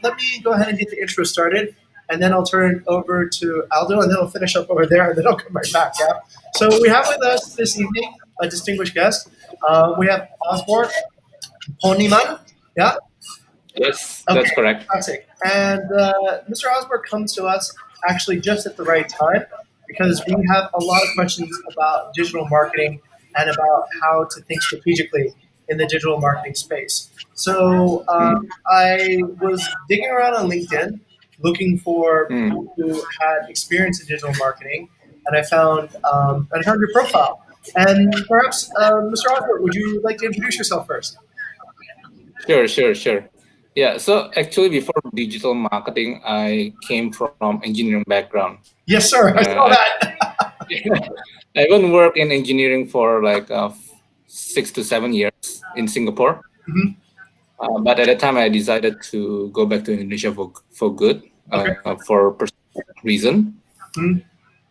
let me go ahead and get the intro started, and then I'll turn it over to Aldo, and then we'll finish up over there, and then I'll come right back. Yeah. So we have with us this evening a distinguished guest. We have Osborne, Poniman. Yeah. Yes, Okay. that's correct. Fantastic. And Mr. Osbert comes to us actually just at the right time because we have a lot of questions about digital marketing and about how to think strategically in the digital marketing space. So I was digging around on LinkedIn looking for people who had experience in digital marketing, and I found your profile. And perhaps, Mr. Osbert, would you like to introduce yourself first? Sure. Yeah, so actually before digital marketing, I came from engineering background. Yes, sir. I saw I, that. I even worked in engineering for like 6 to 7 years in Singapore. Mhm. But at the time, I decided to go back to Indonesia for good, Okay. for personal reason. Mhm.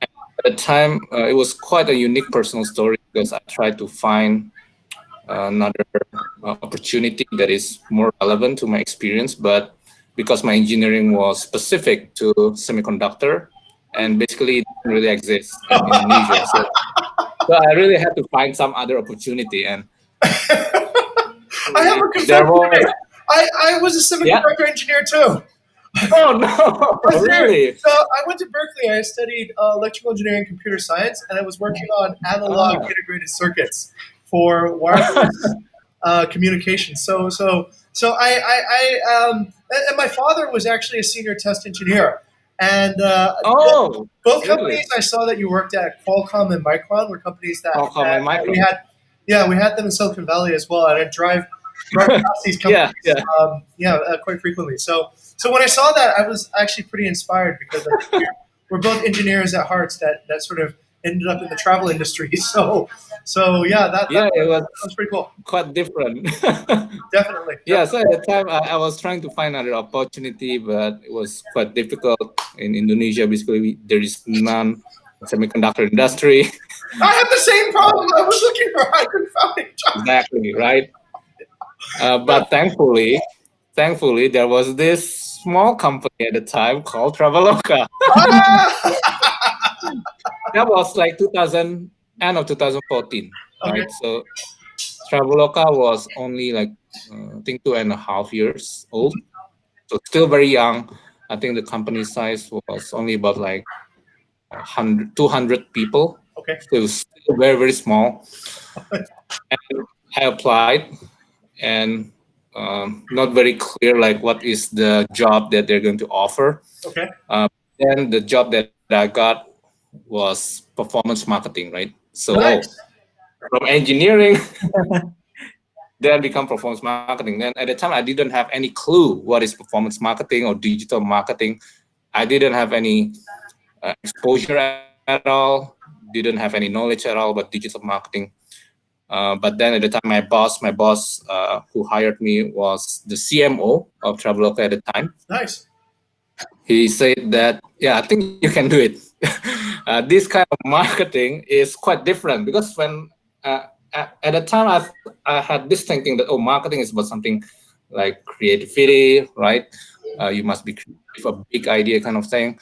At the time, it was quite a unique personal story because I tried to find another opportunity that is more relevant to my experience, but because my engineering was specific to semiconductor and basically it didn't really exist in Indonesia. So I really had to find some other opportunity, and I have a there confession to was make. I was a yeah. semiconductor engineer too. Oh no, Was there- really? So I went to Berkeley. I studied electrical engineering and computer science, and I was working on analog integrated circuits for wireless communication. And my father was actually a senior test engineer. And Oh, both really? companies I saw that you worked at, Qualcomm and Micron, were companies Qualcomm and that we Micron. had. Yeah, we had them in Silicon Valley as well, and I drive past these companies, quite frequently. So when I saw that, I was actually pretty inspired because we're both engineers at hearts that sort of ended up in the travel industry. So yeah, It was that was pretty cool. quite different. Definitely. Yeah, so at the time I was trying to find another opportunity, but it was quite difficult in Indonesia. Basically, there is none semiconductor industry. I had the same problem. I was looking for. I couldn't find a job. Exactly, right? But thankfully, there was this small company at the time called Traveloka. That was like end of 2014, Okay. right? So Traveloka was only like I think 2.5 years old, so still very young. I think the company size was only about like 200 people. Okay. So it was still very small. And I applied, and not very clear like what is the job that they're going to offer. Okay. Then the job that I got was performance marketing, right? So Nice. from engineering then become performance marketing. Then at the time, I didn't have any clue what is performance marketing or digital marketing. I didn't have any exposure at all, didn't have any knowledge at all about digital marketing. But then at the time, my boss who hired me was the CMO of Traveloka at the time. Nice. He said that, yeah, I think you can do it. This kind of marketing is quite different because when at the time I had this thinking that marketing is about something like creativity, right? You must be creative, a big idea kind of thing.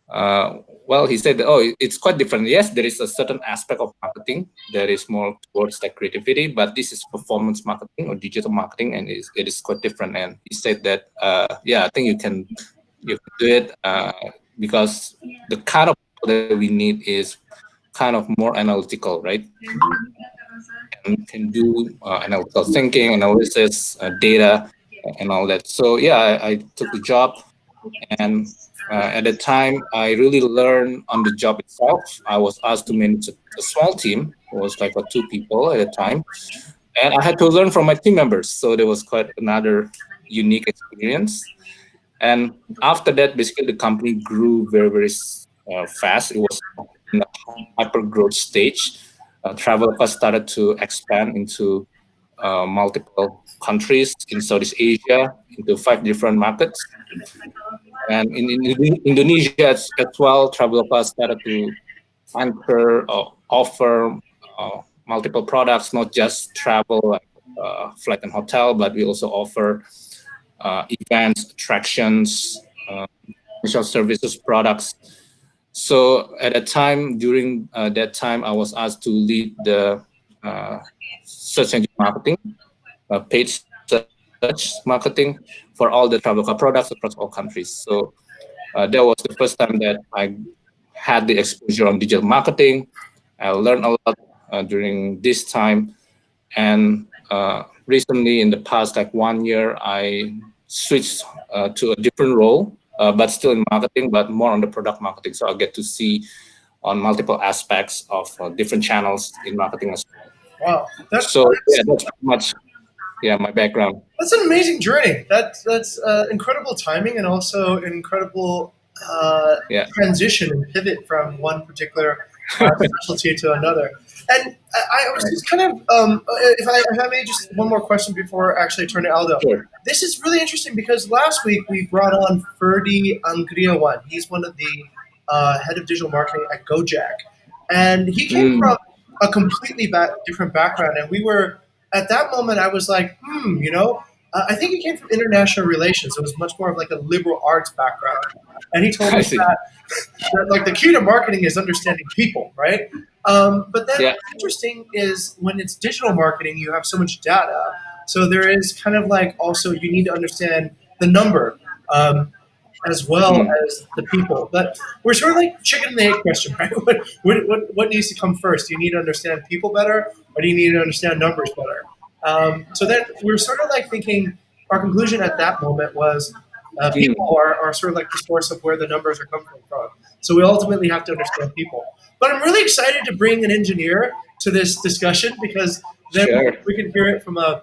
Well, he said that, it's quite different. Yes, there is a certain aspect of marketing that is more towards like creativity, but this is performance marketing or digital marketing, and it is quite different. And he said that, I think you can do it because the kind of people that we need is kind of more analytical, right? And can do analytical thinking, analysis, data, and all that. So yeah, I took the job, and at the time, I really learned on the job itself. I was asked to manage a small team. It was like 2 people at a time, and I had to learn from my team members. So there was quite another unique experience. And after that, basically, the company grew very fast. It was in a hyper growth stage. Traveloka started to expand into multiple countries in Southeast Asia, into 5 different markets. And in Indonesia as well, Traveloka started to anchor or offer multiple products, not just travel, like flight and hotel, but we also offer events, attractions, financial services products. So at a time during that time, I was asked to lead the uh, search engine marketing, paid search marketing for all the Traveloka products across all countries. So that was the first time that I had the exposure on digital marketing. I learned a lot during this time, and recently, in the past like 1 year, I switched to a different role, but still in marketing, but more on the product marketing. So I get to see on multiple aspects of different channels in marketing as well. Wow, So yeah, that's pretty much yeah my background. that's an amazing journey. That's incredible timing and also incredible Yeah, transition and pivot from one particular specialty to another. And I was right. just kind of, if I may, just one more question before actually turn to Aldo. Sure. This is really interesting because last week we brought on Ferdi Angriawan. He's one of the head of digital marketing at Gojek, and he came from Mm, a completely different background. And we were at that moment, I was like, I think he came from international relations. It was much more of like a liberal arts background. And he told I me see. that like the key to marketing is understanding people, right? But then Yeah. what's interesting is when it's digital marketing, you have so much data. So there is kind of like also you need to understand the number. As well Mm, as the people. But we're sort of like chicken and the egg question, right? What needs to come first? Do you need to understand people better, or do you need to understand numbers better? So then we're sort of like thinking. Our conclusion at that moment was mm, people are sort of like the source of where the numbers are coming from. So we ultimately have to understand people. But I'm really excited to bring an engineer to this discussion because then sure. we can hear it from a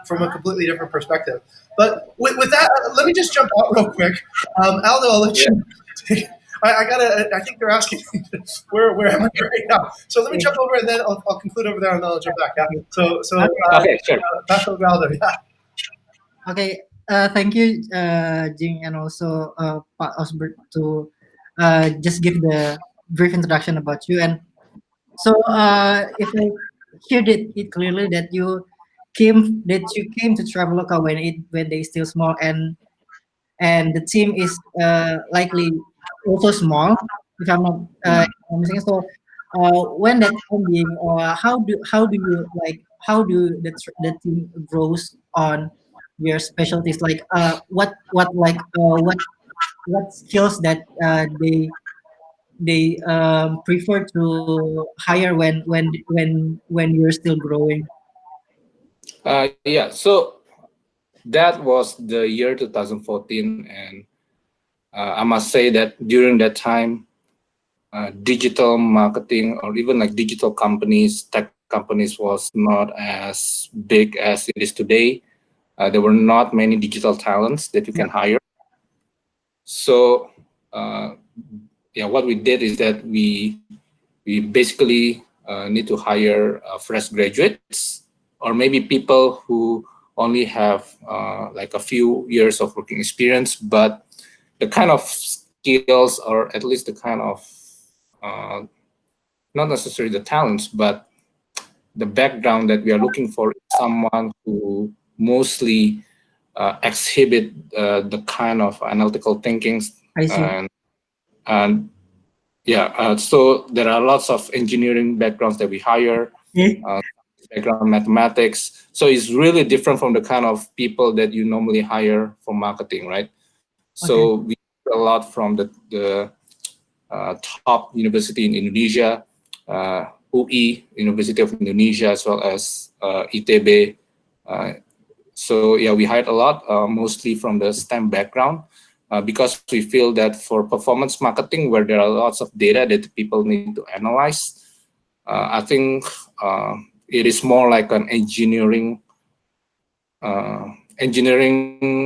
completely different perspective. But with that, let me just jump out real quick. Aldo, I'll let Yeah. you. I gotta. I think they're asking me where am I right now. So let me jump over and then I'll conclude over there and then I'll jump back. Yeah. So Okay. Okay. Sure. back over to Aldo. Yeah. Okay. Thank you, Jing, and also Pak Osbert to just give the brief introduction about you. And so, if I heard it clearly that you came to Traveloka when they still small, and the team is likely also small, if I'm not Mm. mistaken. So, when that time being, how do you like how do the team grows on your specialties? Like, what skills that they prefer to hire when you're still growing. Yeah. So that was the year 2014, and I must say that during that time, digital marketing or even like digital companies, tech companies was not as big as it is today. There were not many digital talents that you Yeah, can hire. So yeah, what we did is that we basically need to hire fresh graduates or maybe people who only have like a few years of working experience, but the kind of skills or at least the kind of uh, not necessarily the talents, but the background that we are looking for is someone who mostly exhibit the kind of analytical thinkings I see. and and yeah, so there are lots of engineering backgrounds that we hire, Okay. uh, background mathematics. So it's really different from the kind of people that you normally hire for marketing, right? Okay. So we learn a lot from the top university in Indonesia, UI, University of Indonesia, as well as ITB. Uh, so yeah, we hired a lot, mostly from the STEM background, because we feel that for performance marketing, where there are lots of data that people need to analyze, I think it is more like an engineering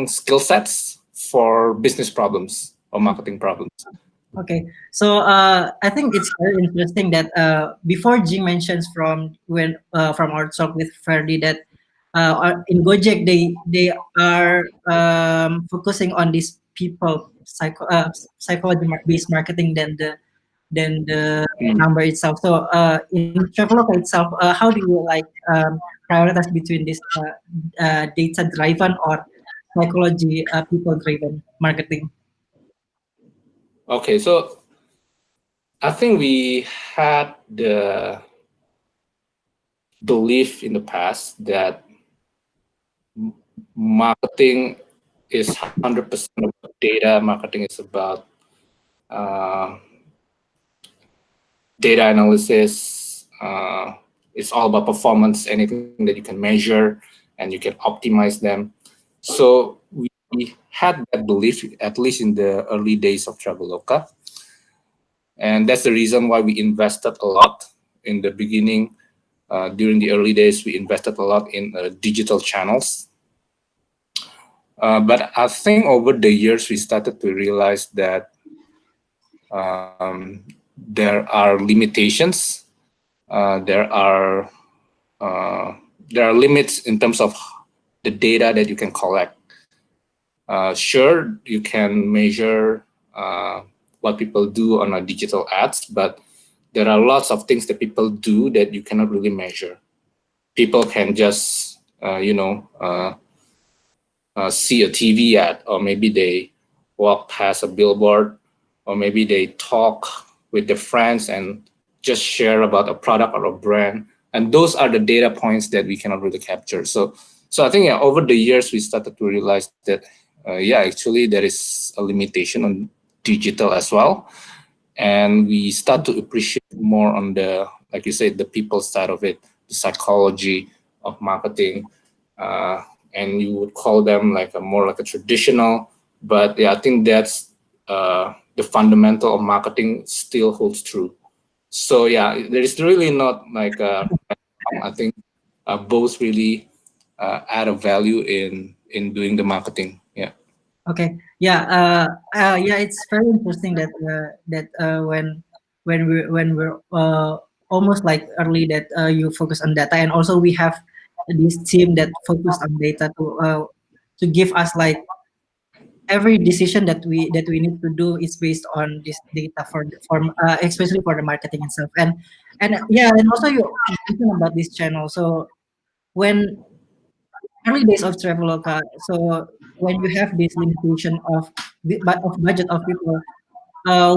skill sets for business problems or marketing problems. Okay, so I think it's very interesting that before Jing mentions from our talk with Ferdi that in Gojek they are focusing on this psychology based marketing than the number itself. So in Traveloka itself, how do you like prioritize between this data driven or psychology, people-driven marketing? Okay, so I think we had the belief in the past that marketing is 100% about data. Marketing is about uh, data analysis. It's all about performance, anything that you can measure and you can optimize them. So we had that belief, at least in the early days of Traveloka. And that's the reason why we invested a lot in the beginning. During the early days, we invested a lot in digital channels. But I think over the years, we started to realize that there are limitations. There are there are limits in terms of the data that you can collect. Sure, you can measure what people do on a digital ads, but there are lots of things that people do that you cannot really measure. People can just, see a TV ad, or maybe they walk past a billboard, or maybe they talk with their friends and just share about a product or a brand. And those are the data points that we cannot really capture. So I think, yeah, over the years we started to realize that yeah, actually there is a limitation on digital as well, and we start to appreciate more on the, like you said, the people side of it, the psychology of marketing, uh, and you would call them like a more like a traditional, but yeah, I think that's the fundamental of marketing still holds true. So yeah, there is really not like I think both really add a value in doing the marketing. Yeah. Okay. Yeah. Yeah. It's very interesting that when we're almost like early that you focus on data, and also we have this team that focused on data to give us like every decision that we need to do is based on this data especially for the marketing itself. And yeah, and also you mentioned about this channel. So when early days of Traveloka, so when you have this limitation of of budget of people,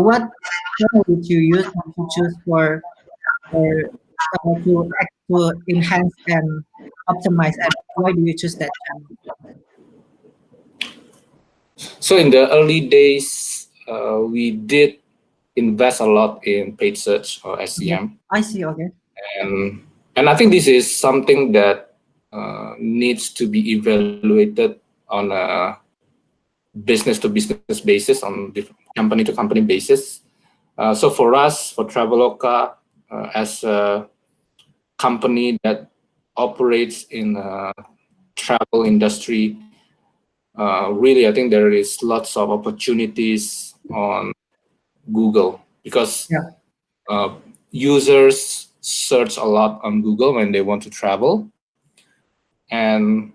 what channel did you use to choose for to enhance and optimize, and why do you choose that channel? So in the early days, we did invest a lot in paid search or Okay. SEM, I see. Okay. and I think this is something that needs to be evaluated on a business to business basis, on company to company basis. So for us, for Traveloka, as a company that operates in a travel industry, really, I think there is lots of opportunities on Google because Yeah. uh, users search a lot on Google when they want to travel, and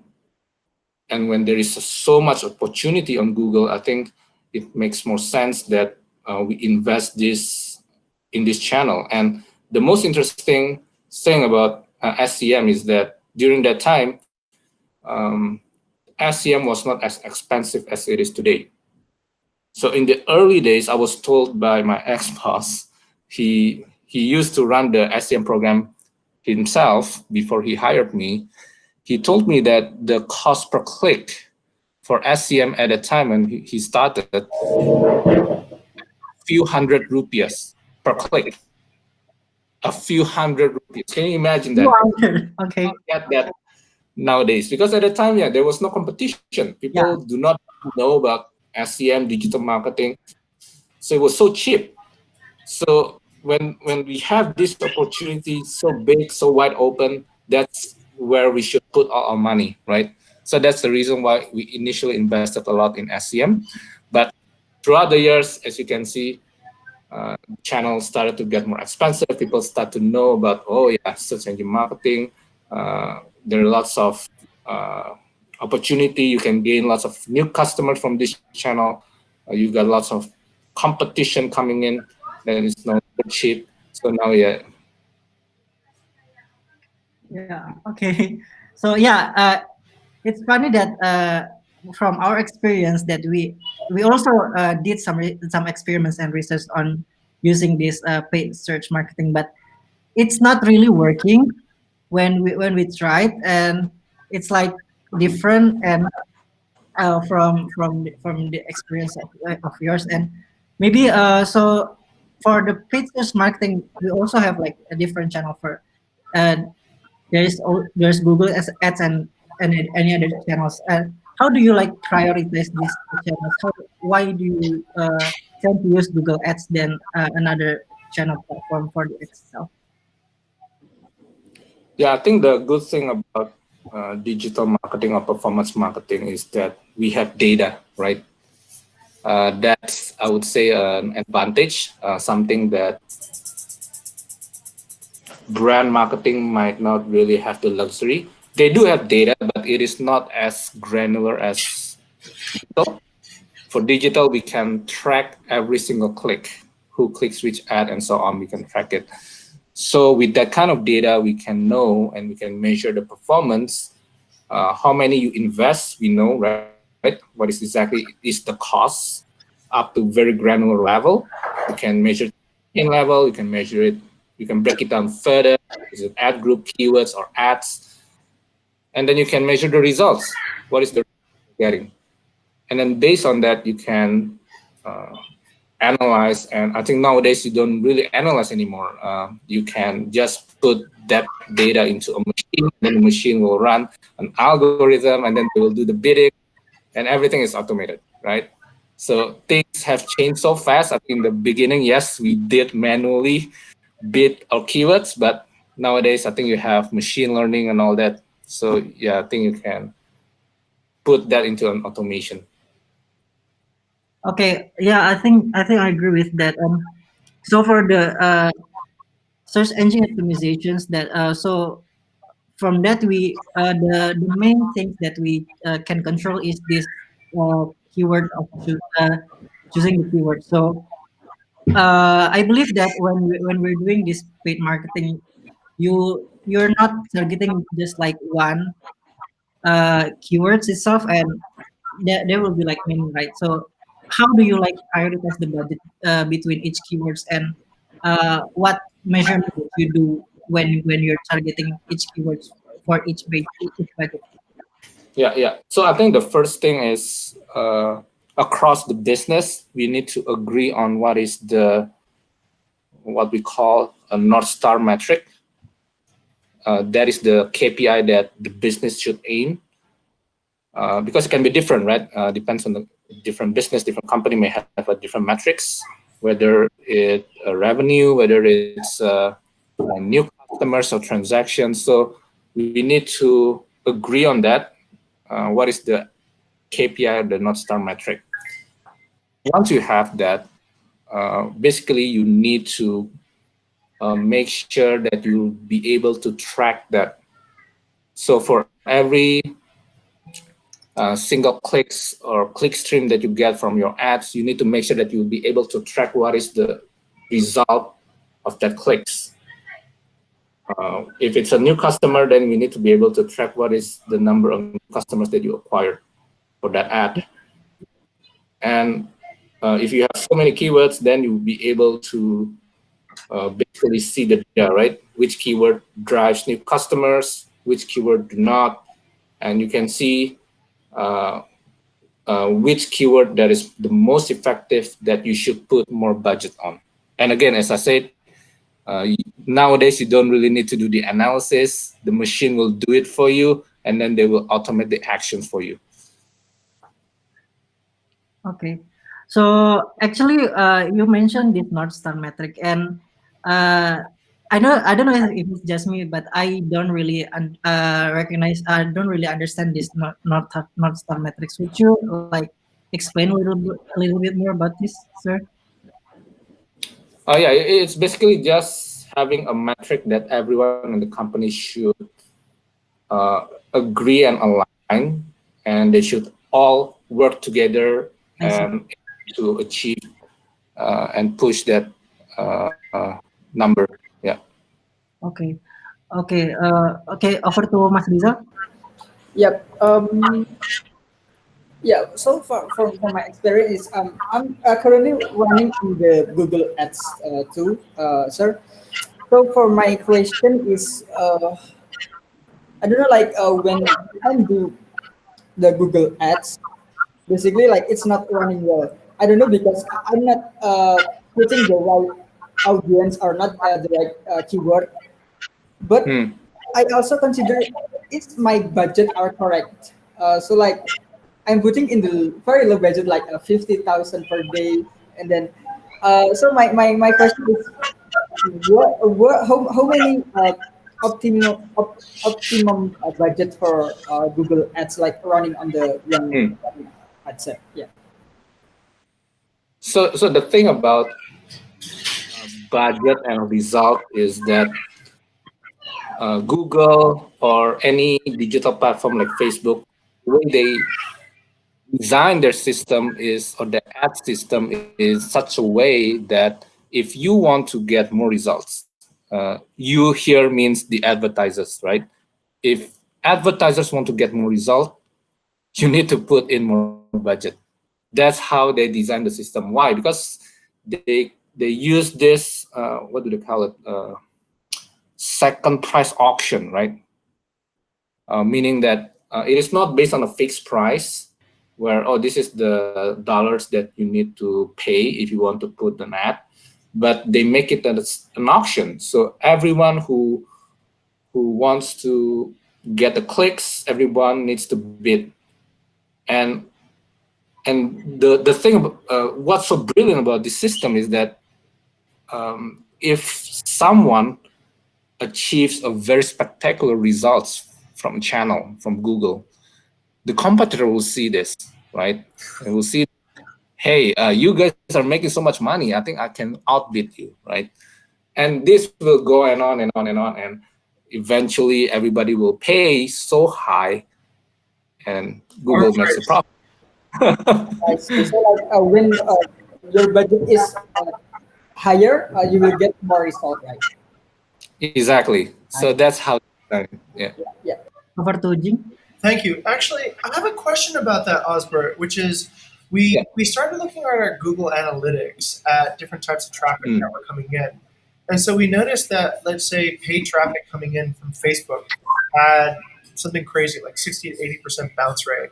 when there is so much opportunity on Google, I think it makes more sense that we invest this in this channel. And the most interesting thing about SEM is that during that time, SEM was not as expensive as it is today. So in the early days, I was told by my ex-boss, he used to run the SEM program himself before he hired me. He told me that the cost per click for SEM at the time when he started, few hundred rupees per click, a few hundred rupees. Can you imagine that? Okay. Get that nowadays, because at the time, yeah, there was no competition. People Yeah. do not know about SEM, digital marketing, so it was so cheap. So when we have this opportunity so big, so wide open, that's where we should put all our money, right? So that's the reason why we initially invested a lot in SEM. But throughout the years, as you can see, channels started to get more expensive. People start to know about, oh yeah, search engine marketing. There are lots of opportunity. You can gain lots of new customers from this channel. You got lots of competition coming in. Then it's not cheap. So now, yeah, Yeah. Okay. So yeah, it's funny that from our experience that we also did some experiments and research on using this paid search marketing, but it's not really working when we tried, and it's like different and from the experience of yours. And maybe so for the paid search marketing we also have like a different channel for uh, there's Google ads and any other channels. How do you like prioritize these channels? Why do you tend to use Google ads than another channel platform for the ads itself? Yeah, I think the good thing about digital marketing or performance marketing is that we have data, right? That's, I would say, an advantage, something that brand marketing might not really have the luxury. They do have data, but it is not as granular as digital. For digital, we can track every single click, who clicks which ad, and so on. We can track it. So with that kind of data, we can know and we can measure the performance. How many you invest, we know, right? What is exactly is the cost up to very granular level. You can measure in level, you can measure it, you can break it down further. Is it ad group, keywords, or ads? And then you can measure the results. What is the getting? And then based on that, you can uh, analyze. And I think nowadays you don't really analyze anymore. You can just put that data into a machine, and then the machine will run an algorithm, and then they will do the bidding, and everything is automated, right? So things have changed so fast. I think in the beginning, yes, we did manually bid our keywords, but nowadays I think you have machine learning and all that. So yeah, I think you can put that into an automation. Okay, yeah, I think I agree with that. So for the search engine optimizations that so from that we the main things that we can control is this keyword of choosing the keyword. So I believe that when we're doing this paid marketing, you're not targeting just like one keywords itself, and there will be like many, right? So how do you like prioritize the budget between each keywords, and what measurement that you do when you're targeting each keywords for each budget? Yeah, yeah. So I think the first thing is across the business, we need to agree on what is the what we call a North Star metric. That is the KPI that the business should aim, because it can be different, right? Depends on the different business, different company may have a different metrics, whether it revenue, whether it's new customers or transactions. So we need to agree on that. What is the KPI, the North Star metric? Once you have that, basically you need to make sure that you'll be able to track that. So for every single clicks or click stream that you get from your ads, you need to make sure that you'll be able to track what is the result of that clicks. If it's a new customer, then we need to be able to track what is the number of new customers that you acquire for that ad. And if you have so many keywords, then you'll be able to basically see the data, right? Which keyword drives new customers, which keyword do not, and you can see which keyword that is the most effective that you should put more budget on. And again, as I said, nowadays you don't really need to do the analysis. The machine will do it for you, and then they will automate the actions for you. Okay. So actually, you mentioned this North Star metric, and uh, I don't know if it's just me, but I don't really recognize. I don't really understand this North Star metrics. Would you like explain a little bit more about this, sir? Oh yeah, it's basically just having a metric that everyone in the company should agree and align, and they should all work together I see. and to achieve and push that number. Yeah. Okay. Okay. Okay. Over to Mas Rizal. Yep. Yeah, so far from my experience, I'm currently running in the Google Ads too, sir. So for my question is, I don't know, like when I do the Google Ads, basically like it's not running well. I don't know because I'm not putting the right audience or not the right keyword, but Hmm. I also consider it's my budget are correct. So like I'm putting in the very low budget, like 50,000 per day, and then so my question is, how many optimum budget for Google Ads like running on the one Hmm. ad set? Yeah. So the thing about budget and result is that Google or any digital platform like Facebook, the way they design their system is, or the ad system is such a way that if you want to get more results, you here means the advertisers, right? If advertisers want to get more result, you need to put in more budget. That's how they design the system. Why? Because they use this what do they call it? Second price auction, right? Meaning that it is not based on a fixed price where, oh, this is the dollars that you need to pay if you want to put an ad, but they make it as an auction. So everyone who wants to get the clicks, everyone needs to bid. And the thing about what's so brilliant about this system is that if someone achieves a very spectacular results from a channel from Google, the competitor will see this, right? And will see, hey, you guys are making so much money. I think I can outbid you, right? And this will go and on and on and on, and eventually everybody will pay so high, and Google Arms makes a race. profit. I see. So like when your budget is higher, you will get more result, right? Exactly. I, So that's how. Yeah. yeah. Over to Jing. Thank you. Actually, I have a question about that, Osbert, which is Yeah. we started looking at our Google Analytics at different types of traffic that Mm. were coming in. And so we noticed that, let's say, paid traffic coming in from Facebook had something crazy, like 60 to 80% bounce rate.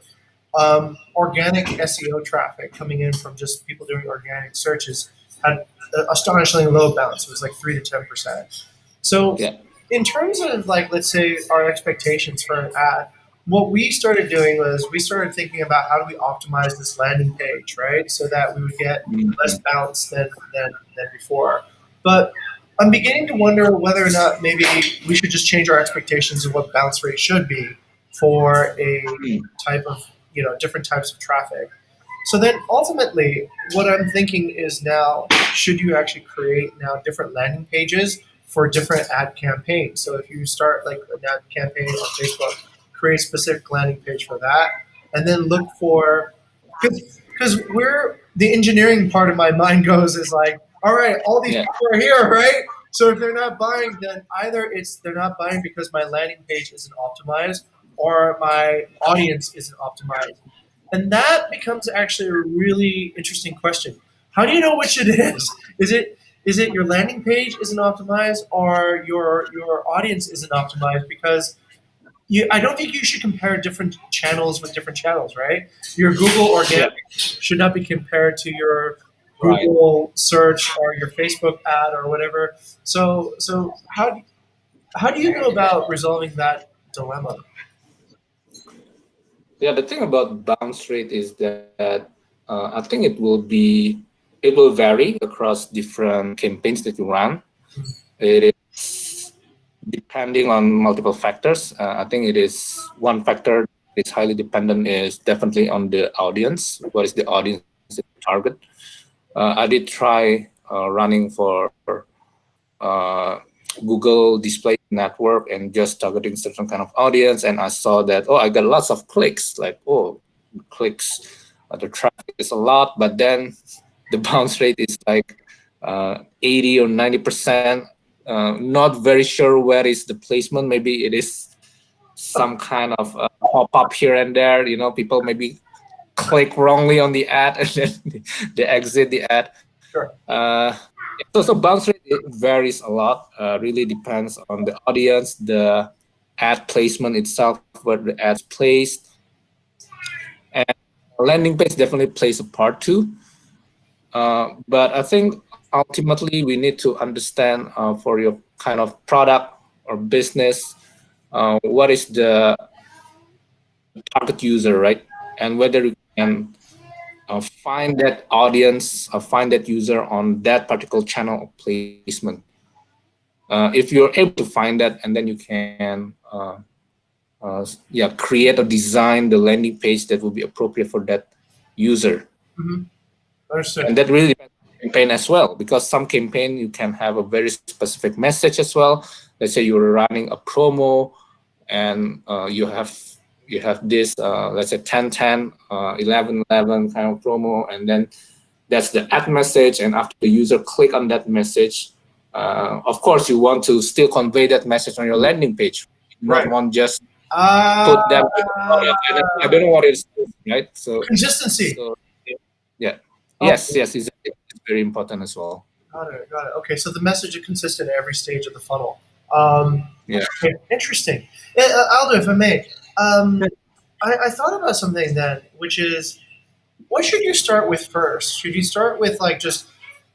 Organic SEO traffic coming in from just people doing organic searches had astonishingly low bounce. It was like 3 to 10%. So, Yeah. in terms of like, let's say, our expectations for an ad, what we started doing was we started thinking about how do we optimize this landing page, right? So that we would get less Mhm. bounce than before. But I'm beginning to wonder whether or not maybe we should just change our expectations of what bounce rate should be for a Mm. type of, different types of traffic. So then ultimately, what I'm thinking is now, should you actually create now different landing pages for different ad campaigns? So if you start like an ad campaign on Facebook, create a specific landing page for that, and then look for, because where the engineering part of my mind goes is like, all right, all these Yeah. people are here, right? So if they're not buying, then either it's they're not buying because my landing page isn't optimized or my audience isn't optimized. And that becomes actually a really interesting question. How do you know which it is? Is it your landing page isn't optimized or your audience isn't optimized? Because I don't think you should compare different channels with different channels, right? Your Google Yeah. organic should not be compared to your Right. Google search or your Facebook ad or whatever. So how do you go about resolving that dilemma? Yeah. The thing about bounce rate is that I think it will vary across different campaigns that you run. It is depending on multiple factors. I think it is one factor that is highly dependent is definitely on the audience. What is the audience that you target? I did try running for Google Display Network and just targeting certain kind of audience, and I saw that, oh, I got lots of clicks. Like, oh, clicks, the traffic is a lot, but then the bounce rate is like 80 or 90%. Not very sure where is the placement. Maybe it is some kind of pop up here and there. You know, people maybe click wrongly on the ad and then they exit the ad. Sure. So bounce rate, it varies a lot. Really depends on the audience, the ad placement itself, where the ad's placed, and landing page definitely plays a part too. But I think ultimately we need to understand for your kind of product or business, what is the target user, right? And whether you can find that audience or find that user on that particular channel of placement. If you're able to find that, and then you can create or design the landing page that will be appropriate for that user. Mm-hmm. Understood. And that really depends on the campaign as well, because some campaign you can have a very specific message as well. Let's say you're running a promo and you have this let's say 10-10 11-11 kind of promo, and then that's the ad message, and after the user click on that message, of course you want to still convey that message on your landing page. You Right. don't want just put them in the product. I don't know what it is, right? So Consistency. yeah. Oh. Yes, exactly. It's very important as well. Got it. Okay, so the message is consistent at every stage of the funnel. Yeah. Okay, interesting. Aldo, if I may, I thought about something then, which is, what should you start with first? Should you start with like just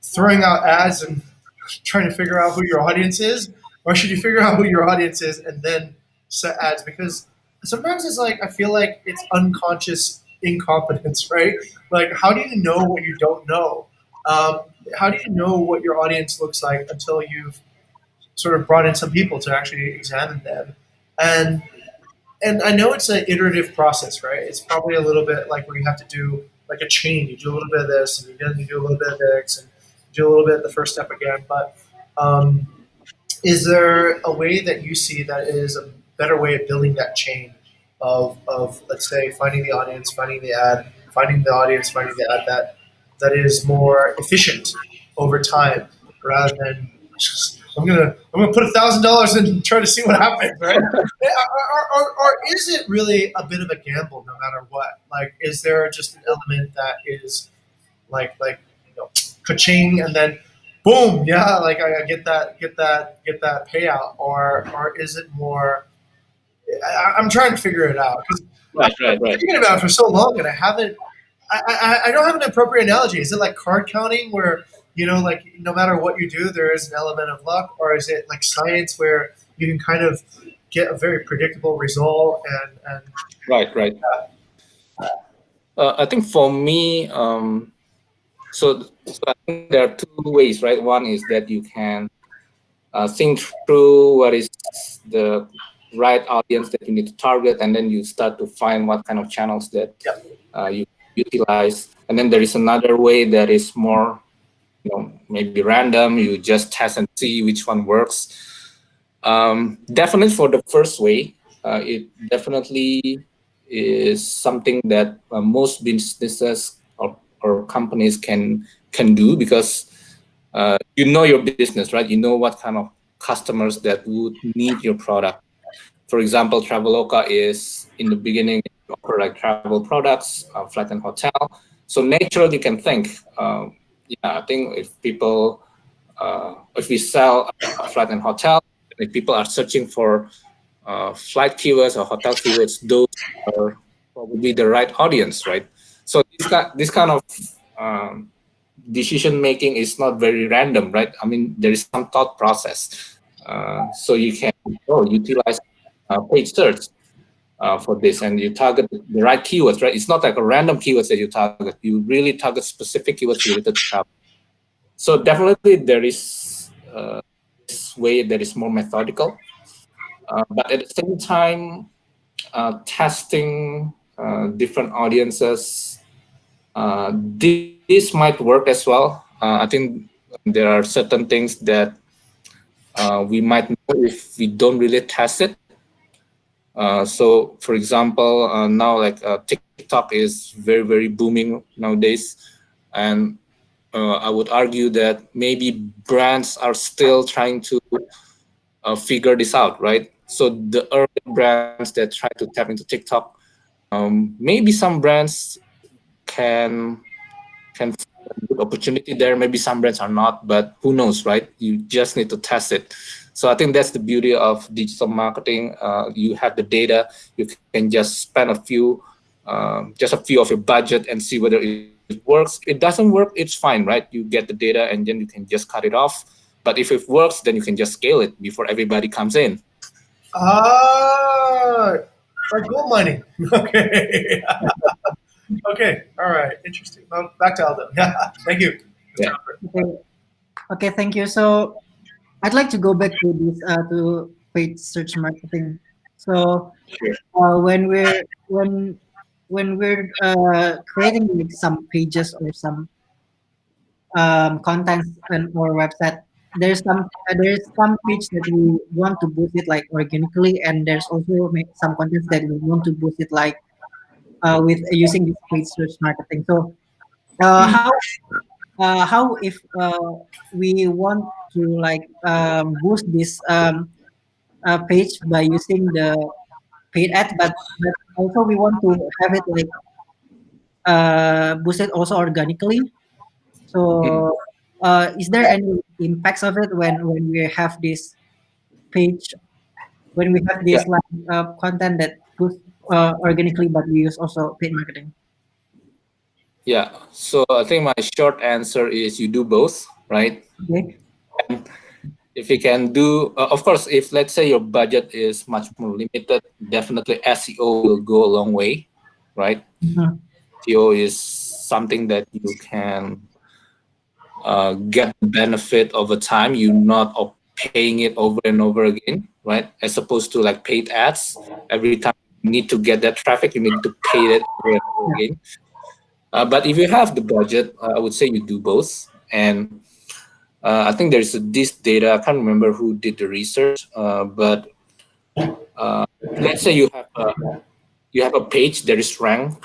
throwing out ads and trying to figure out who your audience is, or should you figure out who your audience is and then set ads? Because sometimes it's like I feel like it's unconscious incompetence, right? Like, how do you know what you don't know? How do you know what your audience looks like until you've sort of brought in some people to actually examine them? And and I know it's an iterative process, right? It's probably a little bit like where you have to do like a chain. You do a little bit of this, and then you do a little bit of this, and you do a little bit of the first step again. But um, is there a way that you see that is a better way of building that chain of let's say finding the audience, finding the ad, finding the audience, finding the ad that is more efficient over time rather than just, I'm gonna put $1,000 in and try to see what happens, right? Or is it really a bit of a gamble no matter what? Like, is there just an element that is like ka-ching and then boom, yeah, like I get that payout, or is it more? I'm trying to figure it out because Right. I've been thinking about it for so long and I haven't. I don't have an appropriate analogy. Is it like card counting where like no matter what you do, there is an element of luck, or is it like science where you can kind of get a very predictable result and Right. I think for me, so I think there are two ways, right? One is that you can think through what is the right audience that you need to target, and then you start to find what kind of channels that you utilize. And then there is another way that is more, maybe random. You just test and see which one works. Definitely for the first way, it definitely is something that most businesses or companies can do, because you know your business, right? You know what kind of customers that would need your product. For example, Traveloka is in the beginning offer like travel products, flight and hotel. So naturally, you can think, I think if we sell a flight and hotel, if people are searching for flight keywords or hotel keywords, those are probably the right audience, right? So this kind of um, decision making is not very random, right? I mean, there is some thought process. So you can utilize paid search for this, and you target the right keywords, right? It's not like a random keywords that you target. You really target specific keywords related to travel. So definitely there is this way that is more methodical, but at the same time, testing different audiences. This might work as well. I think there are certain things that we might know if we don't really test it. So, for example, now like TikTok is very booming nowadays, and I would argue that maybe brands are still trying to figure this out, right? So the early brands that try to tap into TikTok, maybe some brands can find a good opportunity there. Maybe some brands are not, but who knows, right? You just need to test it. So I think that's the beauty of digital marketing. You have the data. You can just spend just a few of your budget and see whether it works. If it doesn't work, it's fine, right? You get the data and then you can just cut it off. But if it works, then you can just scale it before everybody comes in. Ah, like gold mining. Okay. Okay. All right. Interesting. Well, back to Aldo. Yeah. Thank you. Yeah. Okay, okay, thank you. So I'd like to go back to this to paid search marketing. So Sure. when we're creating like some pages or some contents on our website, there's some page that we want to boost it like organically, and there's also some contents that we want to boost it like with using this paid search marketing. So uh, Mm. how how if we want to like boost this page by using the paid ad, but also we want to have it like boosted also organically. Mm. So, is there any impacts of it when we have this page, when we have Yeah. this like content that boosts organically, but we use also paid marketing? Yeah. So I think my short answer is you do both, right? Okay. If you can do, of course, if let's say your budget is much more limited, definitely SEO will go a long way, right? Mhm. SEO is something that you can get the benefit over time. You're not paying it over and over again, right? As opposed to like paid ads. Every time you need to get that traffic, you need to pay it over and over Yeah, again. But if you have the budget, I would say you do both. And I think there's this data. I can't remember who did the research, but let's say you have a page that is ranked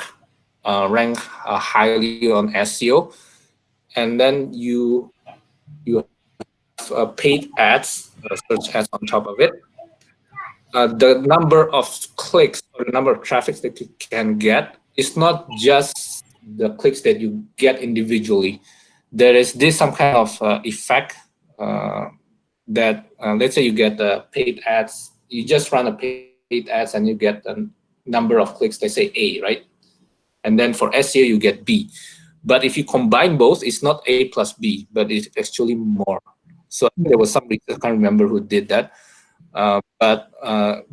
highly on SEO, and then you have paid ads, search ads on top of it. The number of clicks or the number of traffics that you can get is not just the clicks that you get individually. There is this some kind of effect uh, that let's say you get paid ads, you just run a paid ads and you get a number of clicks, let's say A, right? And then for SEO you get B. But if you combine both, it's not A plus B, but it's actually more. So there yeah, was some research, I can't remember who did that. But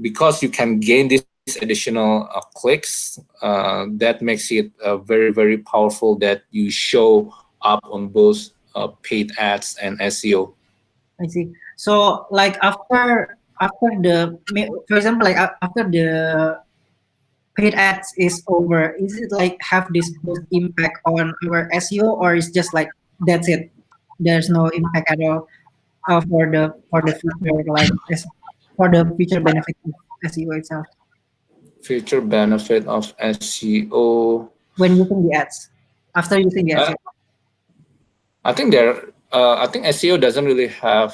because you can gain this additional clicks, that makes it very, very powerful that you show up on both paid ads and SEO. I see. So, like after for example, like after the paid ads is over, is it like have this boost impact on our SEO, or is just like that's it? There's no impact at all for the future for the future benefit of SEO itself Future benefit of SEO. when using the ads after using the ads. Uh, I think SEO doesn't really have.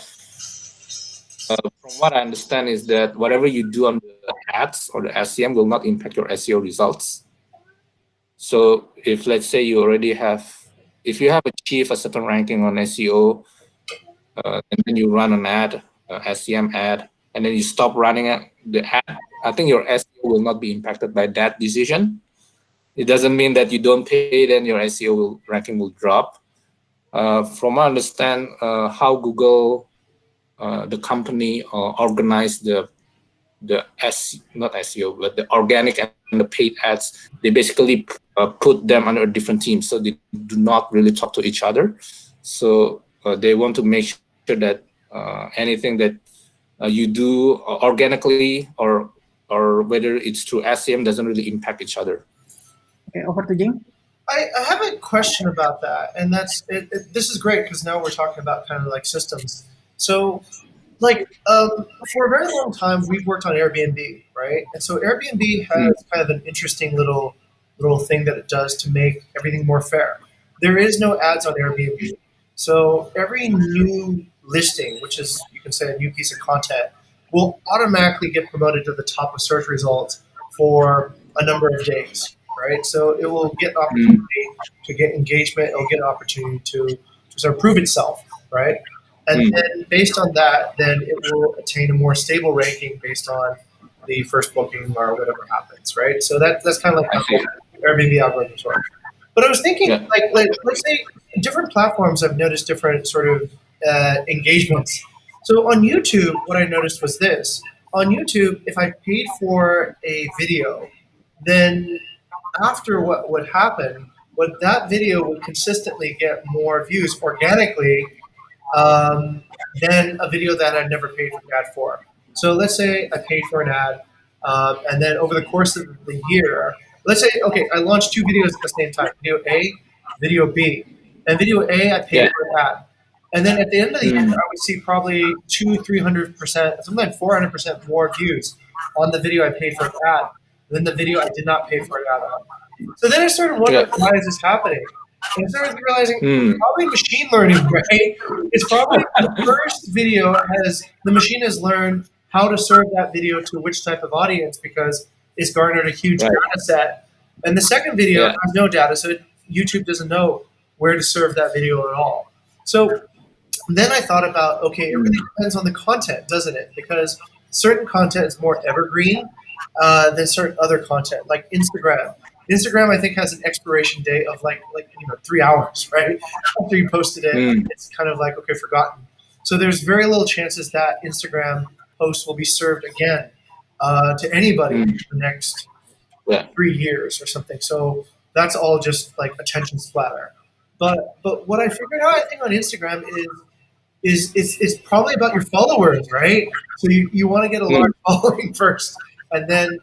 From what I understand is that whatever you do on the ads or the SEM will not impact your SEO results. So if let's say if you have achieved a certain ranking on SEO, and then you run an ad, SEM ad, and then you stop running the ad, I think your SEO will not be impacted by that decision. It doesn't mean that you don't pay, then your ranking will drop. From what I understand, how Google, the company, organized the not SEO, but the organic and the paid ads, they basically put them under different teams, so they do not really talk to each other. So they want to make sure that anything that you do organically or whether it's through SEM doesn't really impact each other. Okay, over to Jing. I have a question about that, and this is great because now we're talking about kind of like systems. So, like, for a very long time, we've worked on Airbnb, right? And so Airbnb Mm. has kind of an interesting little thing that it does to make everything more fair. There is no ads on Airbnb, so every new listing, which is you can say a new piece of content, will automatically get promoted to the top of search results for a number of days, right? So it will get an Mm. opportunity to get engagement. It'll get an opportunity to sort of prove itself, right? And then based on that, then it will attain a more stable ranking based on the first booking or whatever happens, right? So that's kind of like I how see. Airbnb algorithms work. But I was thinking, Yeah. like let's say different platforms have noticed different sort of engagements. So on YouTube, what I noticed was this: on YouTube, if I paid for a video, then after what would happen, would that video would consistently get more views organically than a video that I'd never paid for an ad for. So let's say I paid for an ad, and then over the course of the year, let's say, okay, I launched two videos at the same time, video A, video B. And video A, I paid Yeah. for an ad. And then at the end of the year, Mm. I would see probably 200-300%, something like 400% more views on the video I paid for an ad than the video I did not pay for an ad on. So then I started wondering, Yeah. why is this happening? And I started realizing Mm. probably machine learning, right? It's probably the first video the machine has learned how to serve that video to which type of audience because it's garnered a huge Right. data set. And the second video Yeah. has no data, so YouTube doesn't know where to serve that video at all. So then I thought about, okay, it really depends on the content, doesn't it? Because certain content is more evergreen than certain other content, like Instagram. Instagram, I think, has an expiration date of like 3 hours, right? After you posted it, Mm. it's kind of like, okay, forgotten. So there's very little chances that Instagram post will be served again to anybody in the next Yeah. 3 years or something. So that's all just like attention splatter. But what I figured out, I think, on Instagram is it's probably about your followers, right? So you want to get a large following first, and then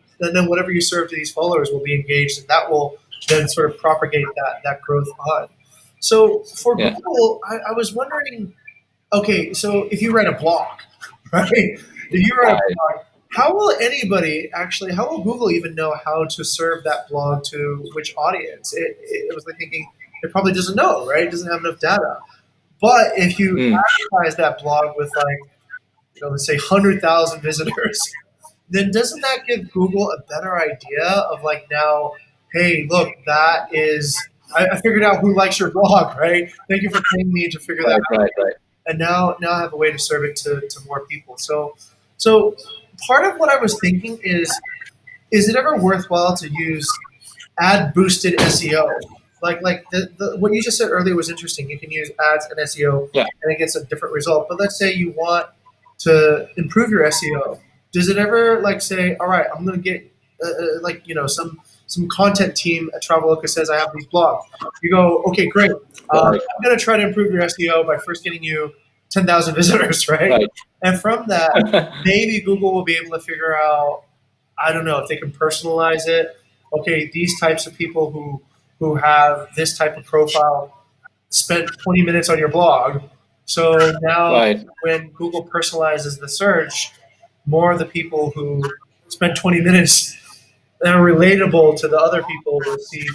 whatever you serve to these followers will be engaged, and that will then sort of propagate that growth on. So for Yeah. Google, I was wondering, okay, so if you write a blog, right? If you write a blog, how will Google even know how to serve that blog to which audience? It was like thinking, it probably doesn't know, right? It doesn't have enough data. But if you advertise that blog with let's say 100,000 visitors, then doesn't that give Google a better idea of like now, hey, look, I figured out who likes your blog, right? Thank you for paying me to figure that out. Right. And now I have a way to serve it to more people. So part of what I was thinking is it ever worthwhile to use ad boosted SEO? Like what you just said earlier was interesting. You can use ads and SEO, Yeah. and it gets a different result. But let's say you want to improve your SEO. Does it ever like say, all right, I'm going to get some content team at Traveloka says I have these blogs. You go, okay, great. I'm going to try to improve your SEO by first getting you 10,000 visitors, right? And from that, maybe Google will be able to figure out, I don't know, if they can personalize it. Okay, these types of people who have this type of profile spent 20 minutes on your blog. So now when Google personalizes the search, more of the people who spend 20 minutes that are relatable to the other people will see.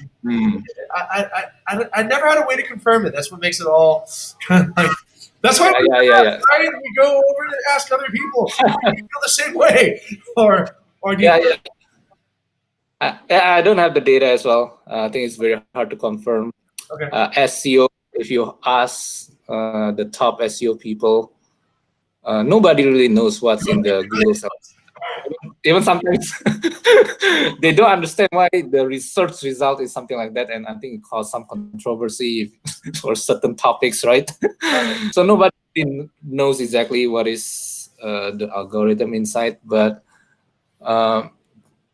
I never had a way to confirm it. That's what makes it all kind of like. That's why Yeah. right? We go over to ask other people. Do you feel the same way, or do you? Yeah. I don't have the data as well. I think it's very hard to confirm. Okay. SEO, if you ask the top SEO people, nobody really knows what's in the Google search. Even sometimes they don't understand why the research result is something like that, and I think it caused some controversy for certain topics, right? So nobody knows exactly what is the algorithm inside, but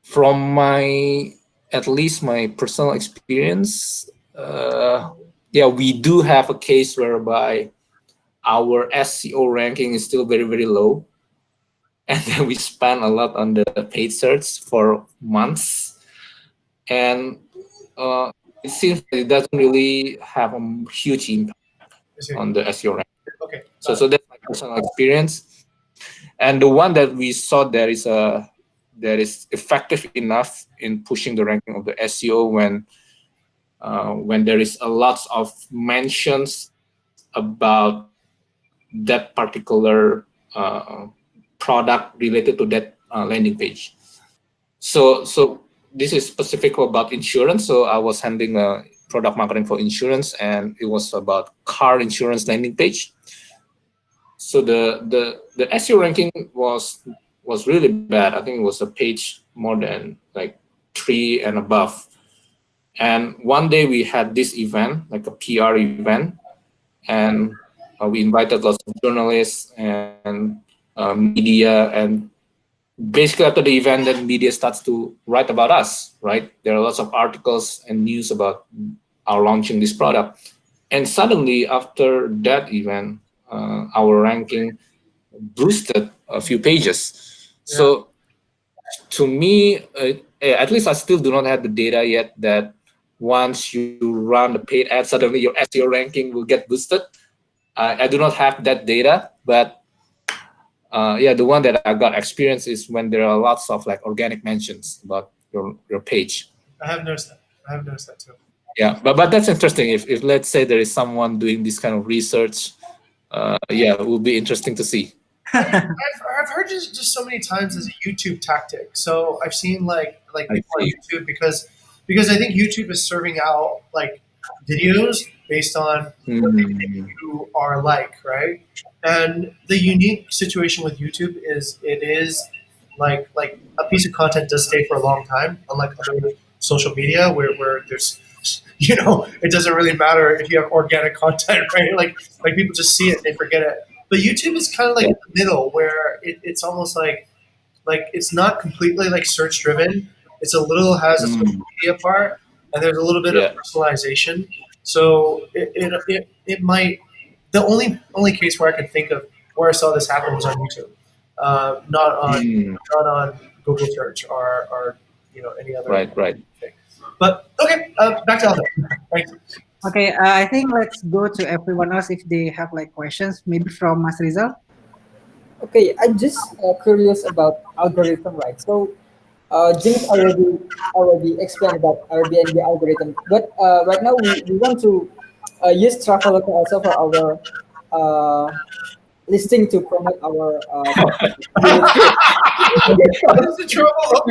from at least my personal experience, we do have a case whereby our SEO ranking is still very, very low. And then we spend a lot on the paid search for months. And it seems that it doesn't really have a huge impact on the SEO ranking. Okay. So that's my personal experience. And the one that we saw that is effective enough in pushing the ranking of the SEO when there is a lot of mentions about that particular product related to that landing page. So this is specific about insurance. So I was handling product marketing for insurance, and it was about car insurance landing page. So the SEO ranking was really bad. I think it was a page more than like 3 and above. And one day we had this event, like a PR event, and we invited lots of journalists and media, and basically after the event, then media starts to write about us, right? There are lots of articles and news about our launching this product. And suddenly after that event, our ranking boosted a few pages. So to me, at least I still do not have the data yet that once you run the paid ad, suddenly your SEO ranking will get boosted. I do not have that data, but the one that I got experience is when there are lots of like organic mentions about your page. I have noticed that too. Yeah, but that's interesting. If let's say there is someone doing this kind of research, it would be interesting to see. I've heard just so many times as a YouTube tactic. So I've seen like people on YouTube because I think YouTube is serving out like videos based on what they think you are like, right? And the unique situation with YouTube is it is like a piece of content does stay for a long time, unlike other social media where there's it doesn't really matter if you have organic content, right? Like people just see it and they forget it. But YouTube is kind of like in the middle where it's almost like it's not completely like search driven. It's a little has a social media part and there's a little bit of personalization. So it might the only case where I can think of where I saw this happen was on YouTube, not on Google search or any other thing. But okay, back to Alvin. Thanks. Okay, I think let's go to everyone else if they have like questions, maybe from Mas Rizal. Okay, I'm just curious about algorithm, right? So, James already explained about Airbnb algorithm, but right now we want to use Traveloka also for our listing to promote our unit. What's the trouble?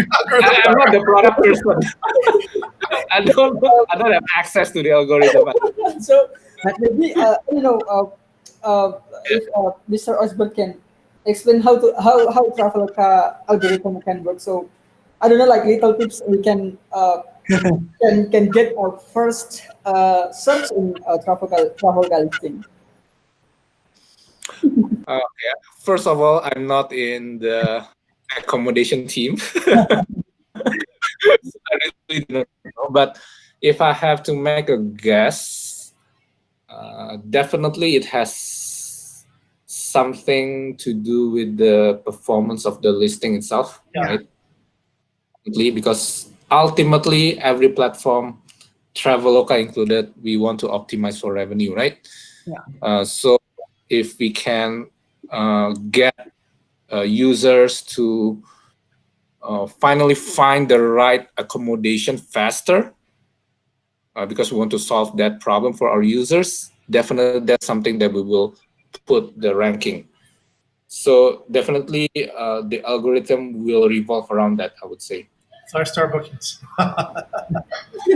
I'm not the product person. I don't have access to the algorithm. So maybe if Mr. Osbert can explain how Traveloka algorithm can work. So I don't know, like little tips we can get our first search in Traveloka listing. First of all, I'm not in the accommodation team. I really don't know. But if I have to make a guess, definitely it has something to do with the performance of the listing itself, right? Because ultimately, every platform, Traveloka included, we want to optimize for revenue, right? So if we can get users to finally find the right accommodation faster, because we want to solve that problem for our users, definitely that's something that we will put the ranking. So definitely the algorithm will revolve around that, I would say. 5-star bookings.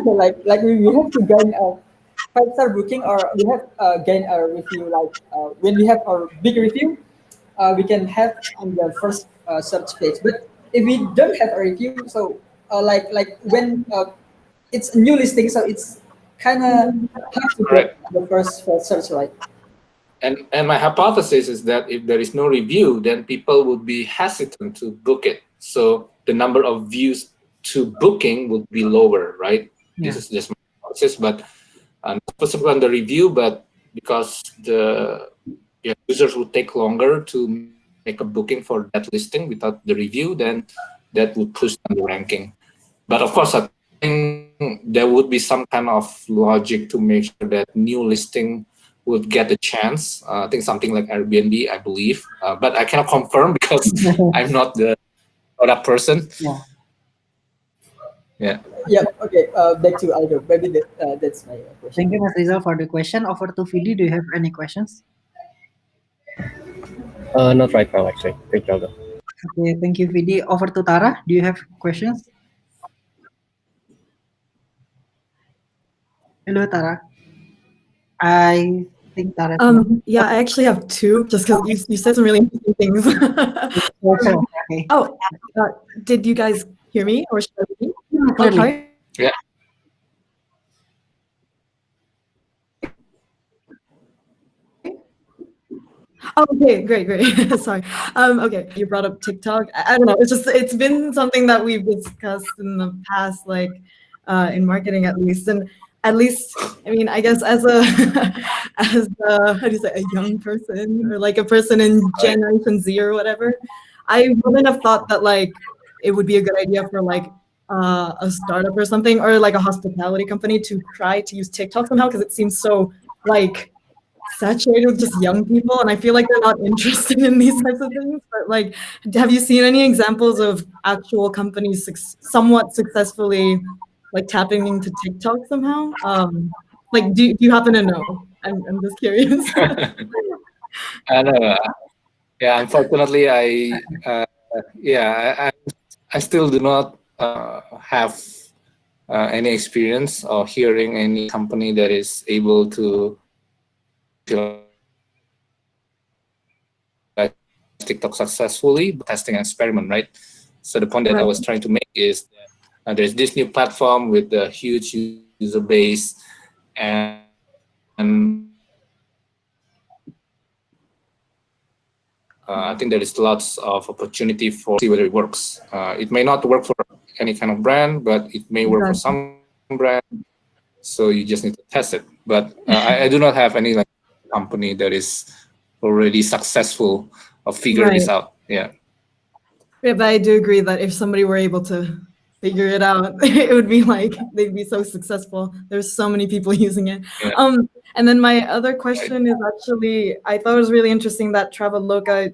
like we have to gain a 5-star booking, or we have gain a review. Like when we have our big review, we can have on the first search page. But if we don't have a review, so like when it's a new listing, so it's kind of hard to get the first search, right? And my hypothesis is that if there is no review, then people would be hesitant to book it. So the number of views to booking would be lower, right? This is just my hypothesis, but not specifically on the review, but because the users would take longer to make a booking for that listing without the review, then that would push down the ranking. But of course, I think there would be some kind of logic to make sure that new listing would get a chance. I think something like Airbnb, I believe, but I cannot confirm because I'm not the product person. Yeah. Okay. Back to Aldo. Maybe that's my question. Thank you, Mas Rizal, for the question. Over to Vidi. Do you have any questions? Not right now, actually. Thank you, Aldo. Okay, thank you, Vidi. Over to Tara. Do you have questions? Hello, Tara. I think Tara. Yeah, I actually have two, just because you said some really interesting things. Okay. Oh, did you guys hear me or should I repeat? Clearly. Okay. Yeah. Oh, okay, great. Sorry. Okay, you brought up TikTok. I don't know. It's been something that we've discussed in the past, like in marketing at least, and at least I mean, I guess as a as a, how do you say, a young person or like a person in Generation Z or whatever, I wouldn't have thought that like it would be a good idea for like a startup or something or like a hospitality company to try to use TikTok somehow because it seems so like saturated with just young people, and I feel like they're not interested in these types of things. But like, have you seen any examples of actual companies somewhat successfully like tapping into TikTok somehow? Like, do you happen to know? I'm just curious. I know. Yeah, unfortunately, I still do not have any experience or hearing any company that is able to TikTok successfully, but testing experiment, right? So the point that I was trying to make is that there's this new platform with a huge user base, and I think there is lots of opportunity for see whether it works. It may not work for any kind of brand, but it may work for some brand. So you just need to test it. But I do not have any like company that is already successful or figure this out. Yeah. Yeah, but I do agree that if somebody were able to figure it out, it would be like they'd be so successful. There's so many people using it. Yeah. And then my other question is actually, I thought it was really interesting that Traveloka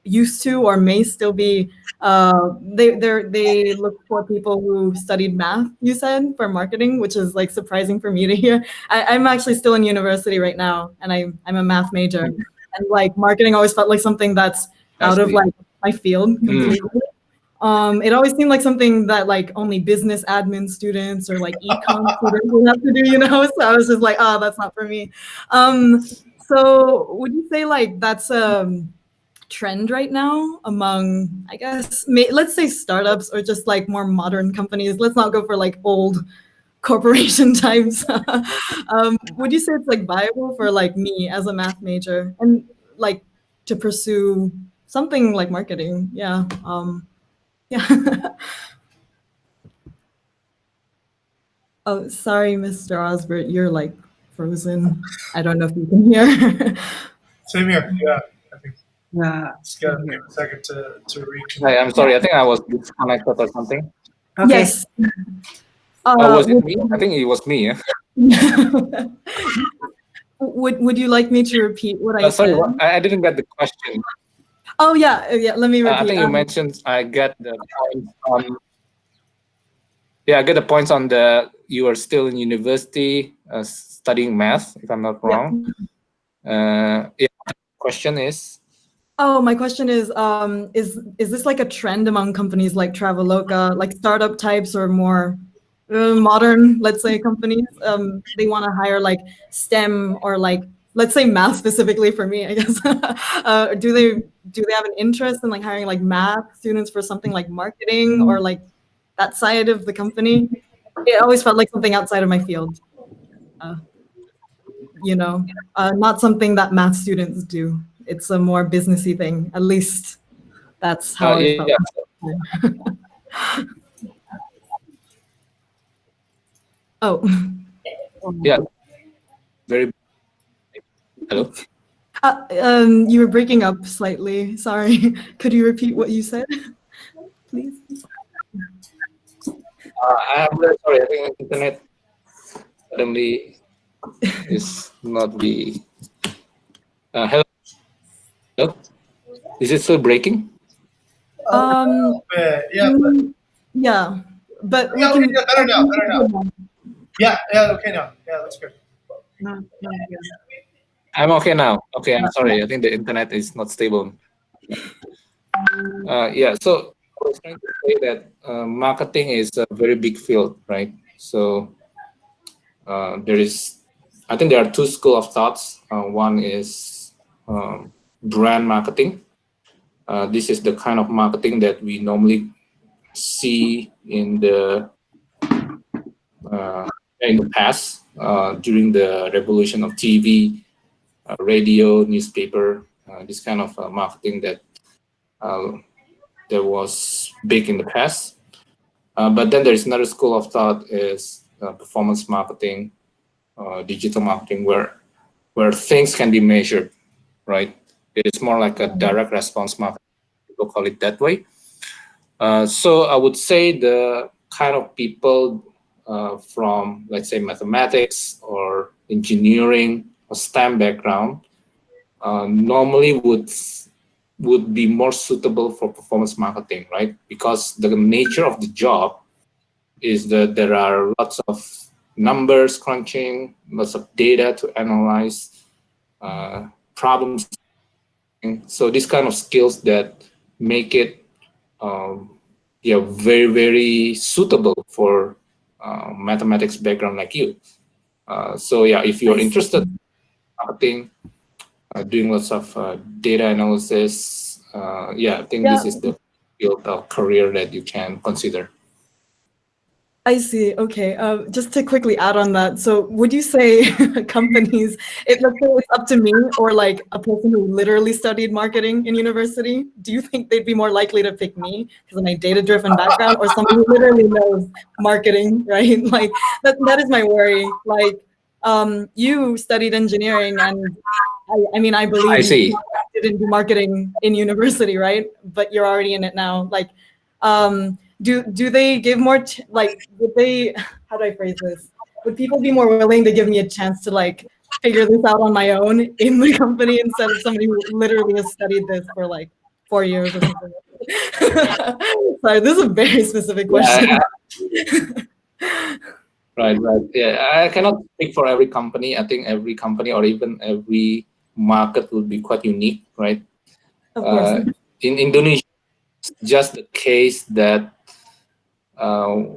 used to or may still be they look for people who studied math, you said, for marketing, which is like surprising for me to hear. I'm actually still in university right now, and I'm a math major, and like marketing always felt like something that's out of like my field completely. It always seemed like something that like only business admin students or like econ students would have to do, you know. So I was just like, oh, that's not for me. So would you say like that's trend right now among, I guess, let's say startups or just like more modern companies? Let's not go for like old corporation types. Would you say it's like viable for like me as a math major and like to pursue something like marketing? Yeah. Yeah. Oh, sorry, Mr. Osbert, you're like frozen. I don't know if you can hear. Same here. Yeah, I think Yeah. it's got to give a second to reconnect. Hi, I'm sorry. I think I was disconnected or something. Okay. Yes. Was it me? I think it was me. Yeah. Would you like me to repeat what I Sorry, said? I didn't get the question. Oh yeah. Let me repeat. I think you mentioned I get the points on. Yeah, I get the points on the you are still in university studying math, if I'm not wrong. Yeah. Question is. Oh, my question is this like a trend among companies like Traveloka, like startup types or more modern, let's say, companies? They want to hire like STEM or like, let's say, math specifically for me, I guess. Do they have an interest in like hiring like math students for something like marketing or like that side of the company? It always felt like something outside of my field. You know, not something that math students do. It's a more businessy thing. At least that's how I felt. Yeah. Oh. Yeah. Very. Hello. You were breaking up slightly. Sorry. Could you repeat what you said, please? I'm very sorry. I think internet suddenly is not the. Hello. Hello. Is it still breaking? Yeah. Yeah, but we Yeah, can. okay, better now. Yeah, okay now. Yeah, that's good. I'm okay now. Okay, I'm sorry. I think the internet is not stable. Yeah, so I was trying to say that marketing is a very big field, right? So I think there are two schools of thoughts. One is brand marketing. This is the kind of marketing that we normally see in the past during the revolution of TV, radio, newspaper. This kind of marketing that was big in the past. But then there is another school of thought is performance marketing, digital marketing, where things can be measured, right? It is more like a direct response marketing. People call it that way. So I would say the kind of people from, let's say, mathematics or engineering or STEM background normally would be more suitable for performance marketing, right? Because the nature of the job is that there are lots of numbers crunching, lots of data to analyze, problems. So these kind of skills that make it very, very suitable for mathematics background like you. So yeah, if you're interested in marketing, doing lots of data analysis, I think this is the field of career that you can consider. I see. Okay. Just to quickly add on that. So would you say companies, let's say it's up to me or like a person who literally studied marketing in university, do you think they'd be more likely to pick me because of my data-driven background or someone who literally knows marketing, right? Like that is my worry. Like you studied engineering and I mean, I believe I see. you didn't do marketing in university, right? But you're already in it now. Like, do they give more would they, how do I phrase this, would people be more willing to give me a chance to like figure this out on my own in the company instead of somebody who literally has studied this for like 4 years or something? Sorry, this is a very specific question. Right. Yeah, I cannot speak for every company. I think every company or even every market will be quite unique, right? Of course. In Indonesia, it's just the case that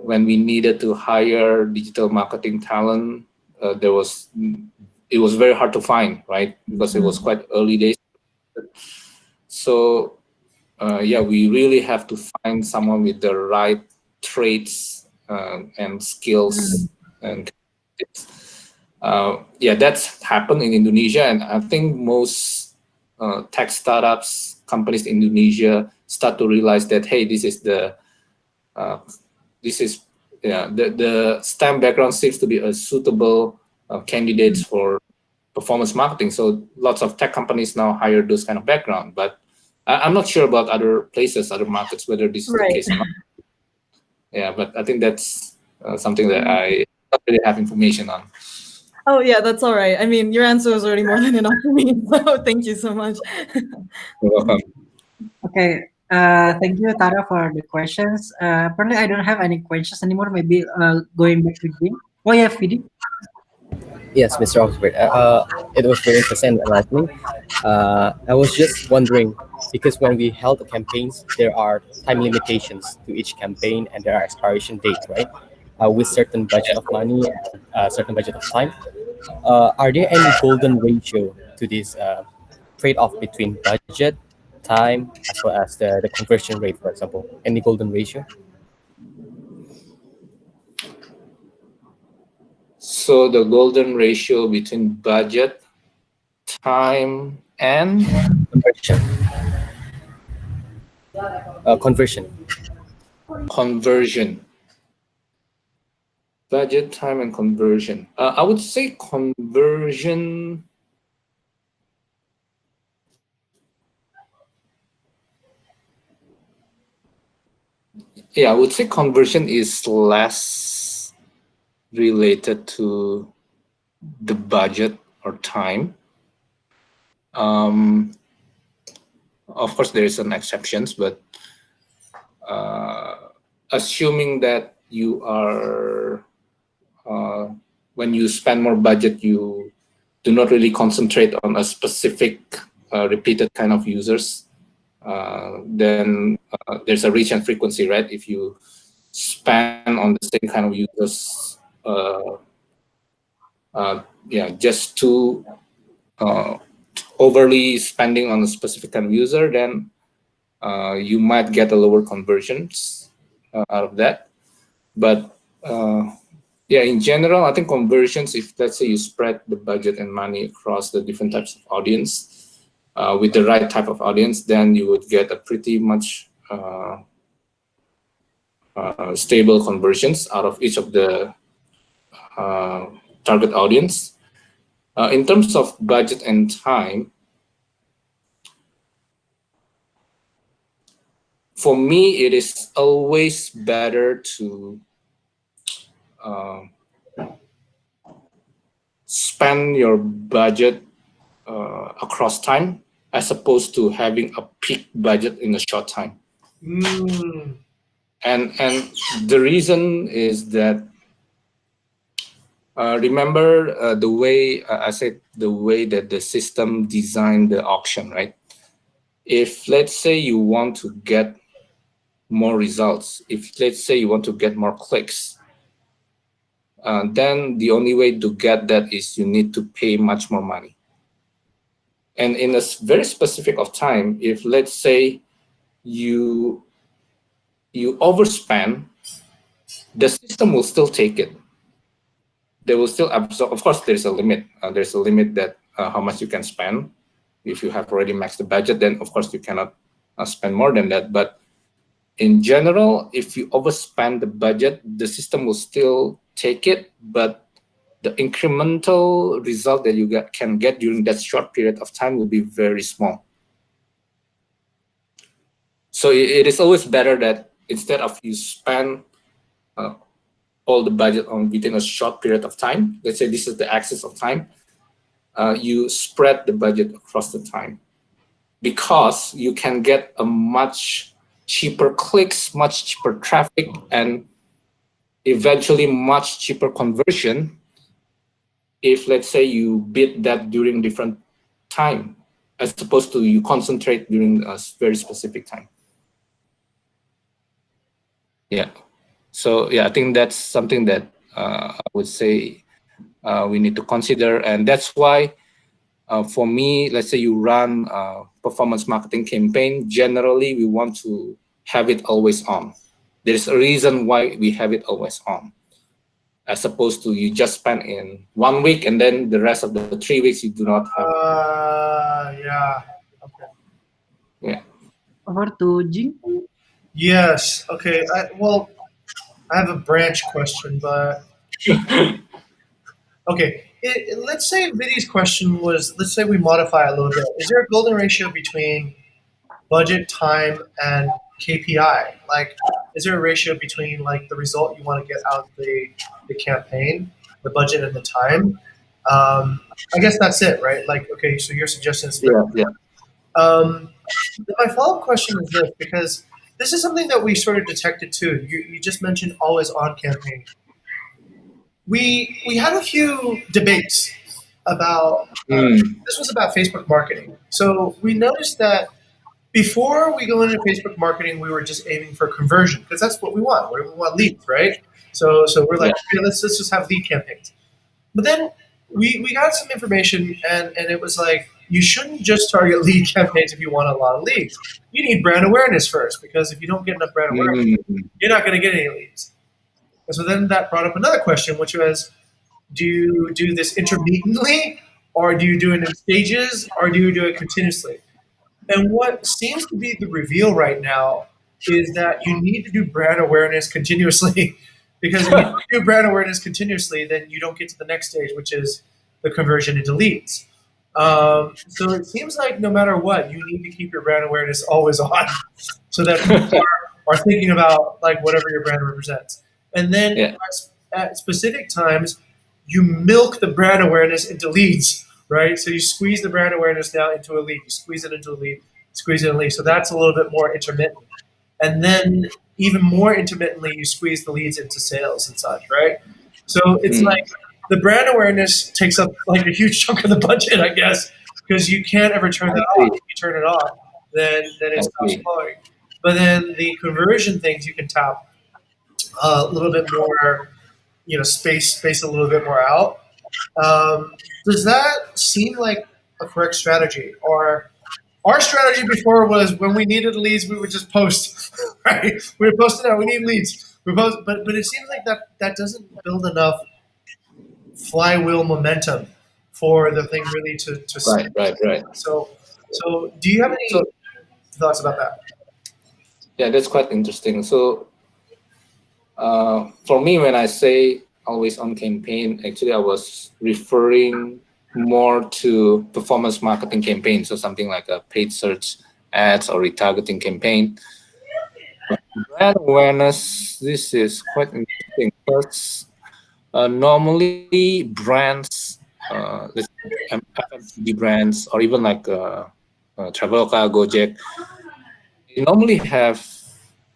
when we needed to hire digital marketing talent, it was very hard to find, right? Because it was quite early days. So we really have to find someone with the right traits and skills and that's happened in Indonesia, and I think most tech startups companies in Indonesia start to realize that hey, this is the STEM background seems to be a suitable candidates for performance marketing. So lots of tech companies now hire those kind of background, but I'm not sure about other places, other markets, whether this is the case or not. Yeah, but I think that's something that I don't really have information on. Oh yeah, that's all right. I mean, your answer was already more than enough for me. So thank you so much. You're welcome. Okay. Thank you, Tara, for the questions. Apparently, I don't have any questions anymore. Maybe going back to Jing. Oh, yeah, Fidi. Yes, Mr. Osbert. It was very interesting and enlightening. I was just wondering because when we held the campaigns, there are time limitations to each campaign and there are expiration dates, right? With certain budget of money and certain budget of time. Are there any golden ratio to this trade-off between budget, time, as well as the conversion rate, for example? Any golden ratio? So the golden ratio between budget, time, and Conversion. Conversion. Conversion. Budget, time, and conversion. I would say conversion. Yeah, I would say conversion is less related to the budget or time. Of course, there is some exceptions, but assuming that you are when you spend more budget, you do not really concentrate on a specific repeated kind of users. Then there's a reach and frequency, right? If you spend on the same kind of users just too overly spending on a specific kind of user, then you might get a lower conversions out of that. But in general, I think conversions, if let's say you spread the budget and money across the different types of audience with the right type of audience, then you would get a pretty much stable conversions out of each of the target audience. In terms of budget and time, for me, it is always better to spend your budget across time as opposed to having a peak budget in a short time. And the reason is that remember the way I said, the way that the system designed the auction, right? If let's say you want to get more results, if let's say you want to get more clicks, then the only way to get that is you need to pay much more money. And in a very specific of time, if let's say you overspend, the system will still take it. They will still absorb. Of course, there's a limit. There's a limit that how much you can spend. If you have already maxed the budget, then of course you cannot spend more than that. But in general, if you overspend the budget, the system will still take it, but the incremental result that you can get during that short period of time will be very small. So it is always better that instead of you spend all the budget on within a short period of time, let's say this is the axis of time, you spread the budget across the time, because you can get a much cheaper clicks, much cheaper traffic, and eventually much cheaper conversion if let's say you bid that during different time as opposed to you concentrate during a very specific time. Yeah. So I think that's something that I would say we need to consider, and that's why for me, let's say you run a performance marketing campaign, generally we want to have it always on. There's a reason why we have it always on, as opposed to you just spend in 1 week and then the rest of the 3 weeks you do not have. Yeah. Okay. Yeah. Over to Jing. Yes. Okay. I have a branch question, but okay. Let's say Vinny's question was, let's say we modify it a little bit. Is there a golden ratio between budget, time, and KPI? Like, is there a ratio between like the result you want to get out of the campaign, the budget, and the time? I guess that's it, right? Like, okay, so your suggestion is my follow-up question is this, because this is something that we sort of detected too. You just mentioned always on campaign. We had a few debates about this was about Facebook marketing. So we noticed that before we go into Facebook marketing, we were just aiming for conversion because that's what we want. We want leads, right? So we're like, okay, let's just have lead campaigns. But then we got some information and it was like, you shouldn't just target lead campaigns if you want a lot of leads. You need brand awareness first, because if you don't get enough brand awareness, you're not going to get any leads. And so then that brought up another question, which was, do you do this intermittently, or do you do it in stages, or do you do it continuously? And what seems to be the reveal right now is that you need to do brand awareness continuously, because if you do brand awareness continuously, then you don't get to the next stage, which is the conversion into leads. So it seems like no matter what, you need to keep your brand awareness always on, so that people are thinking about like whatever your brand represents. And then at specific times, you milk the brand awareness into leads, right? So you squeeze the brand awareness now into a lead, you squeeze it into a lead, squeeze it into a lead. So that's a little bit more intermittent. And then even more intermittently, you squeeze the leads into sales and such, right? So it's like the brand awareness takes up like a huge chunk of the budget, I guess, because you can't ever turn that off. If you turn it off, then it stops flowing. But then the conversion things you can tap a little bit more, space a little bit more out. Does that seem like a correct strategy? Or our strategy before was when we needed leads, we would just post, right? We would post it out. We need leads. We post, but it seems like that doesn't build enough flywheel momentum for the thing really to Right, right, right. so do you have So any thoughts about that? yeah, that's quite interesting. So for me, when I say always on campaign, actually I was referring more to performance marketing campaign. So something like a paid search ads or retargeting campaign. Brand awareness, this is quite interesting because normally brands, let's say FMCG brands, or even like Traveloka, Gojek, they normally have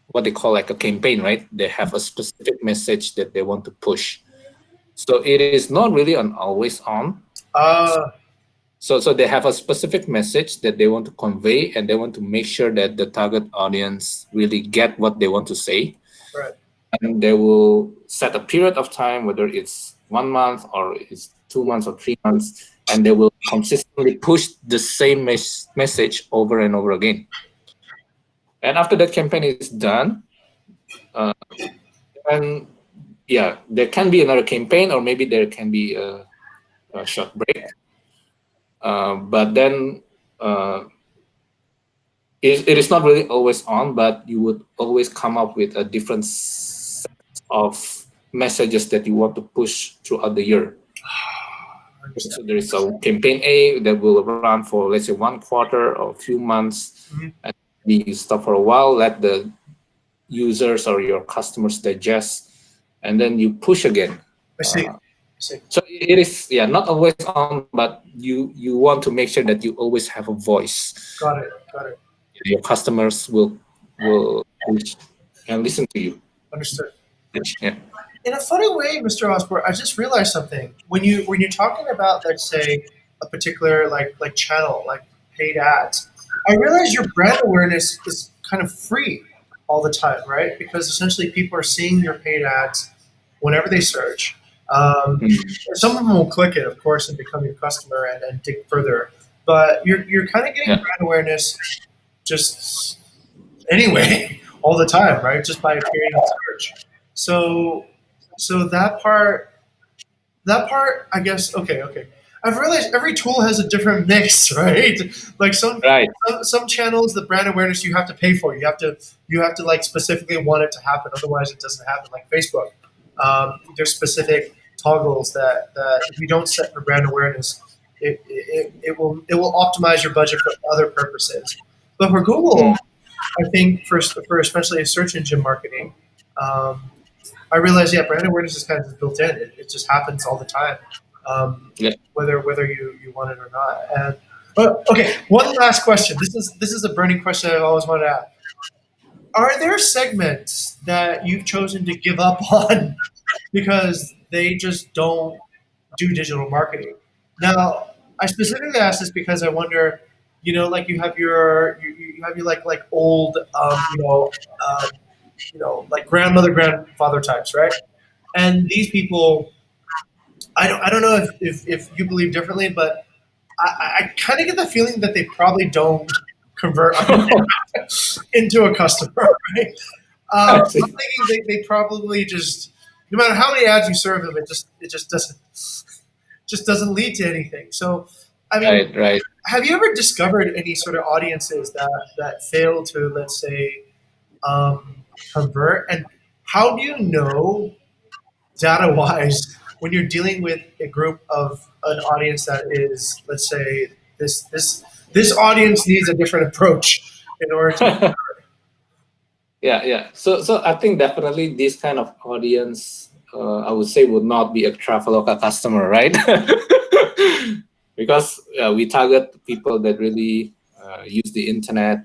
what they call like a campaign, right? They have a specific message that they want to push. So it is not really an always on. Uh, So they have a specific message that they want to convey, and they want to make sure that the target audience really get what they want to say. right. And they will set a period of time, whether it's 1 month or it's 2 months or 3 months, and they will consistently push the same message over and over again. And after that campaign is done, uh, and yeah, there can be another campaign, or maybe there can be a short break. But then it is not really always on, but you would always come up with a different set of messages that you want to push throughout the year. So there is a campaign A that will run for, let's say, 1 quarter or a few months, and you stop for a while, let the users or your customers digest, and then you push again. I see. I see. So it is, yeah, not always on, but you want to make sure that you always have a voice. Got it. Got it. Your customers will reach and listen to you. Understood. Yeah. In a funny way, Mr. Osborne, I just realized something. When you're talking about, let's say, a particular like channel, like paid ads, I realize your brand awareness is kind of free all the time, right? Because essentially people are seeing your paid ads whenever they search. Um, some of them will click it, of course, and become your customer and dig further. But you're kind of getting Yeah. brand awareness just anyway all the time, right? Just by appearing in search. So that part, I guess. Okay. I've realized every tool has a different mix, right? Like Right. some channels, the brand awareness you have to pay for. You have to like specifically want it to happen, otherwise it doesn't happen. Like Facebook, there's specific toggles that if you don't set for brand awareness, it will optimize your budget for other purposes. But for Google, I think for especially search engine marketing, um, I realize, yeah, brand awareness is kind of built in. It just happens all the time, Yeah. whether you want it or not. And but okay, one last question. This is a burning question I've always wanted to ask. Are there segments that you've chosen to give up on because they just don't do digital marketing? Now, I specifically ask this because I wonder, like you have your like old, like grandmother, grandfather types, right? And these people, I don't know if you believe differently, but I kind of get the feeling that they probably don't convert into a customer, right? I I'm see. thinking they probably just, no matter how many ads you serve them, it just doesn't lead to anything. So, I mean, Right, right. have you ever discovered any sort of audiences that fail to, let's say, um, convert? And how do you know data wise when you're dealing with a group of an audience that is, let's say, this audience needs a different approach in order to. Yeah. So I think definitely this kind of audience, I would say, would not be a Traveloka customer, right? Because we target people that really use the internet.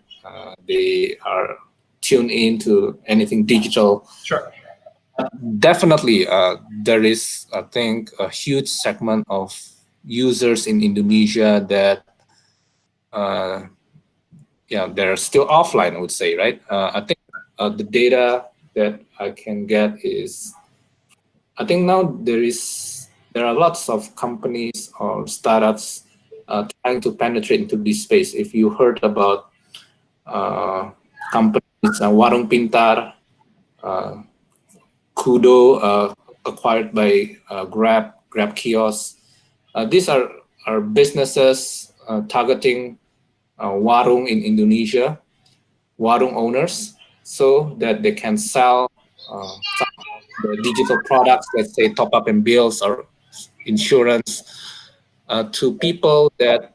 They are tuned into anything digital. Sure. Definitely, there is, I think, a huge segment of users in Indonesia that, uh, yeah, they're still offline, I would say, right? I think the data that I can get is, I think now there there are lots of companies or startups trying to penetrate into this space. If you heard about companies, Warung Pintar, Kudo, acquired by Grab Kiosk. These are businesses targeting warung in Indonesia, warung owners, so that they can sell some of the digital products, let's say top up and bills or insurance, to people that,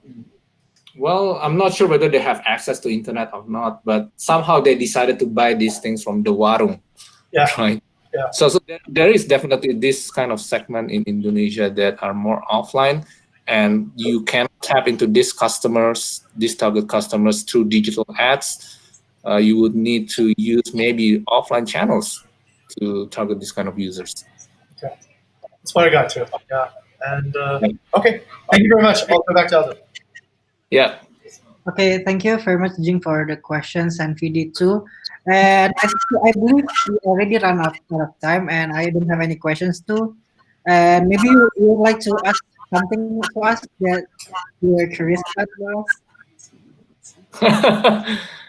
well, I'm not sure whether they have access to internet or not, but somehow they decided to buy these things from the warung, Yeah. right? Yeah. So there is definitely this kind of segment in Indonesia that are more offline, and you can tap into these customers, these target customers through digital ads. You would need to use maybe offline channels to target this kind of users. Okay. That's what I got to. Yeah. And okay, thank you very much. I'll go back to Aldo. Yeah. Okay, thank you very much, Jing, for the questions and VD too. And I believe we already run out of time, and I don't have any questions too. And maybe you would like to ask something to us that you are curious about us.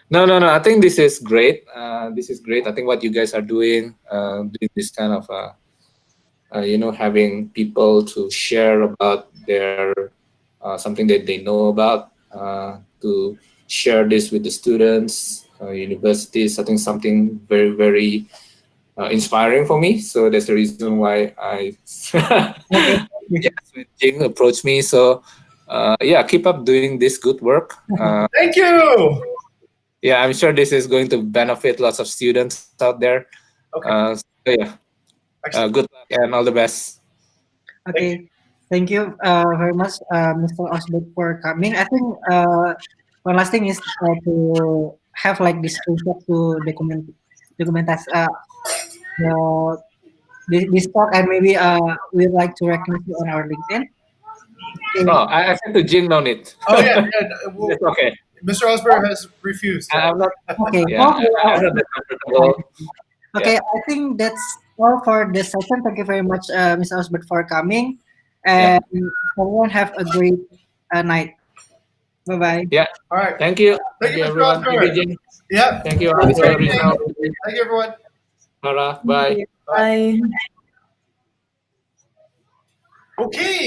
No. I think this is great. This is great. I think what you guys are doing this kind of, having people to share about their something that they know about, to share this with the students, universities. I think something very, very inspiring for me. So that's the reason why I when Jing approached me. So keep up doing this good work. Thank you. Yeah, I'm sure this is going to benefit lots of students out there. Okay. Good luck and all the best. Okay, thank you very much, Mr. Osbert, for coming. I think one last thing is to have like this screenshot to documentate this talk, and maybe we'd like to recognize you on our LinkedIn. Okay. No, I said to Jing on it. Oh yeah. Well, It's okay. Mr. Osborne has refused. I'm not. Okay. Yeah, I'm not that comfortable. Okay, I think that's all for this session. Thank you very much, Mr. Osbert, for coming. And everyone have a great night. Bye bye. Yeah. All right. Thank you. Thank you, Mr. everyone. Thank you, Osborne. Jing. Yeah. Thank you, Have a Oscar, great day. Rizal, Thank you, everyone. Farah. Bye. Bye. Okay.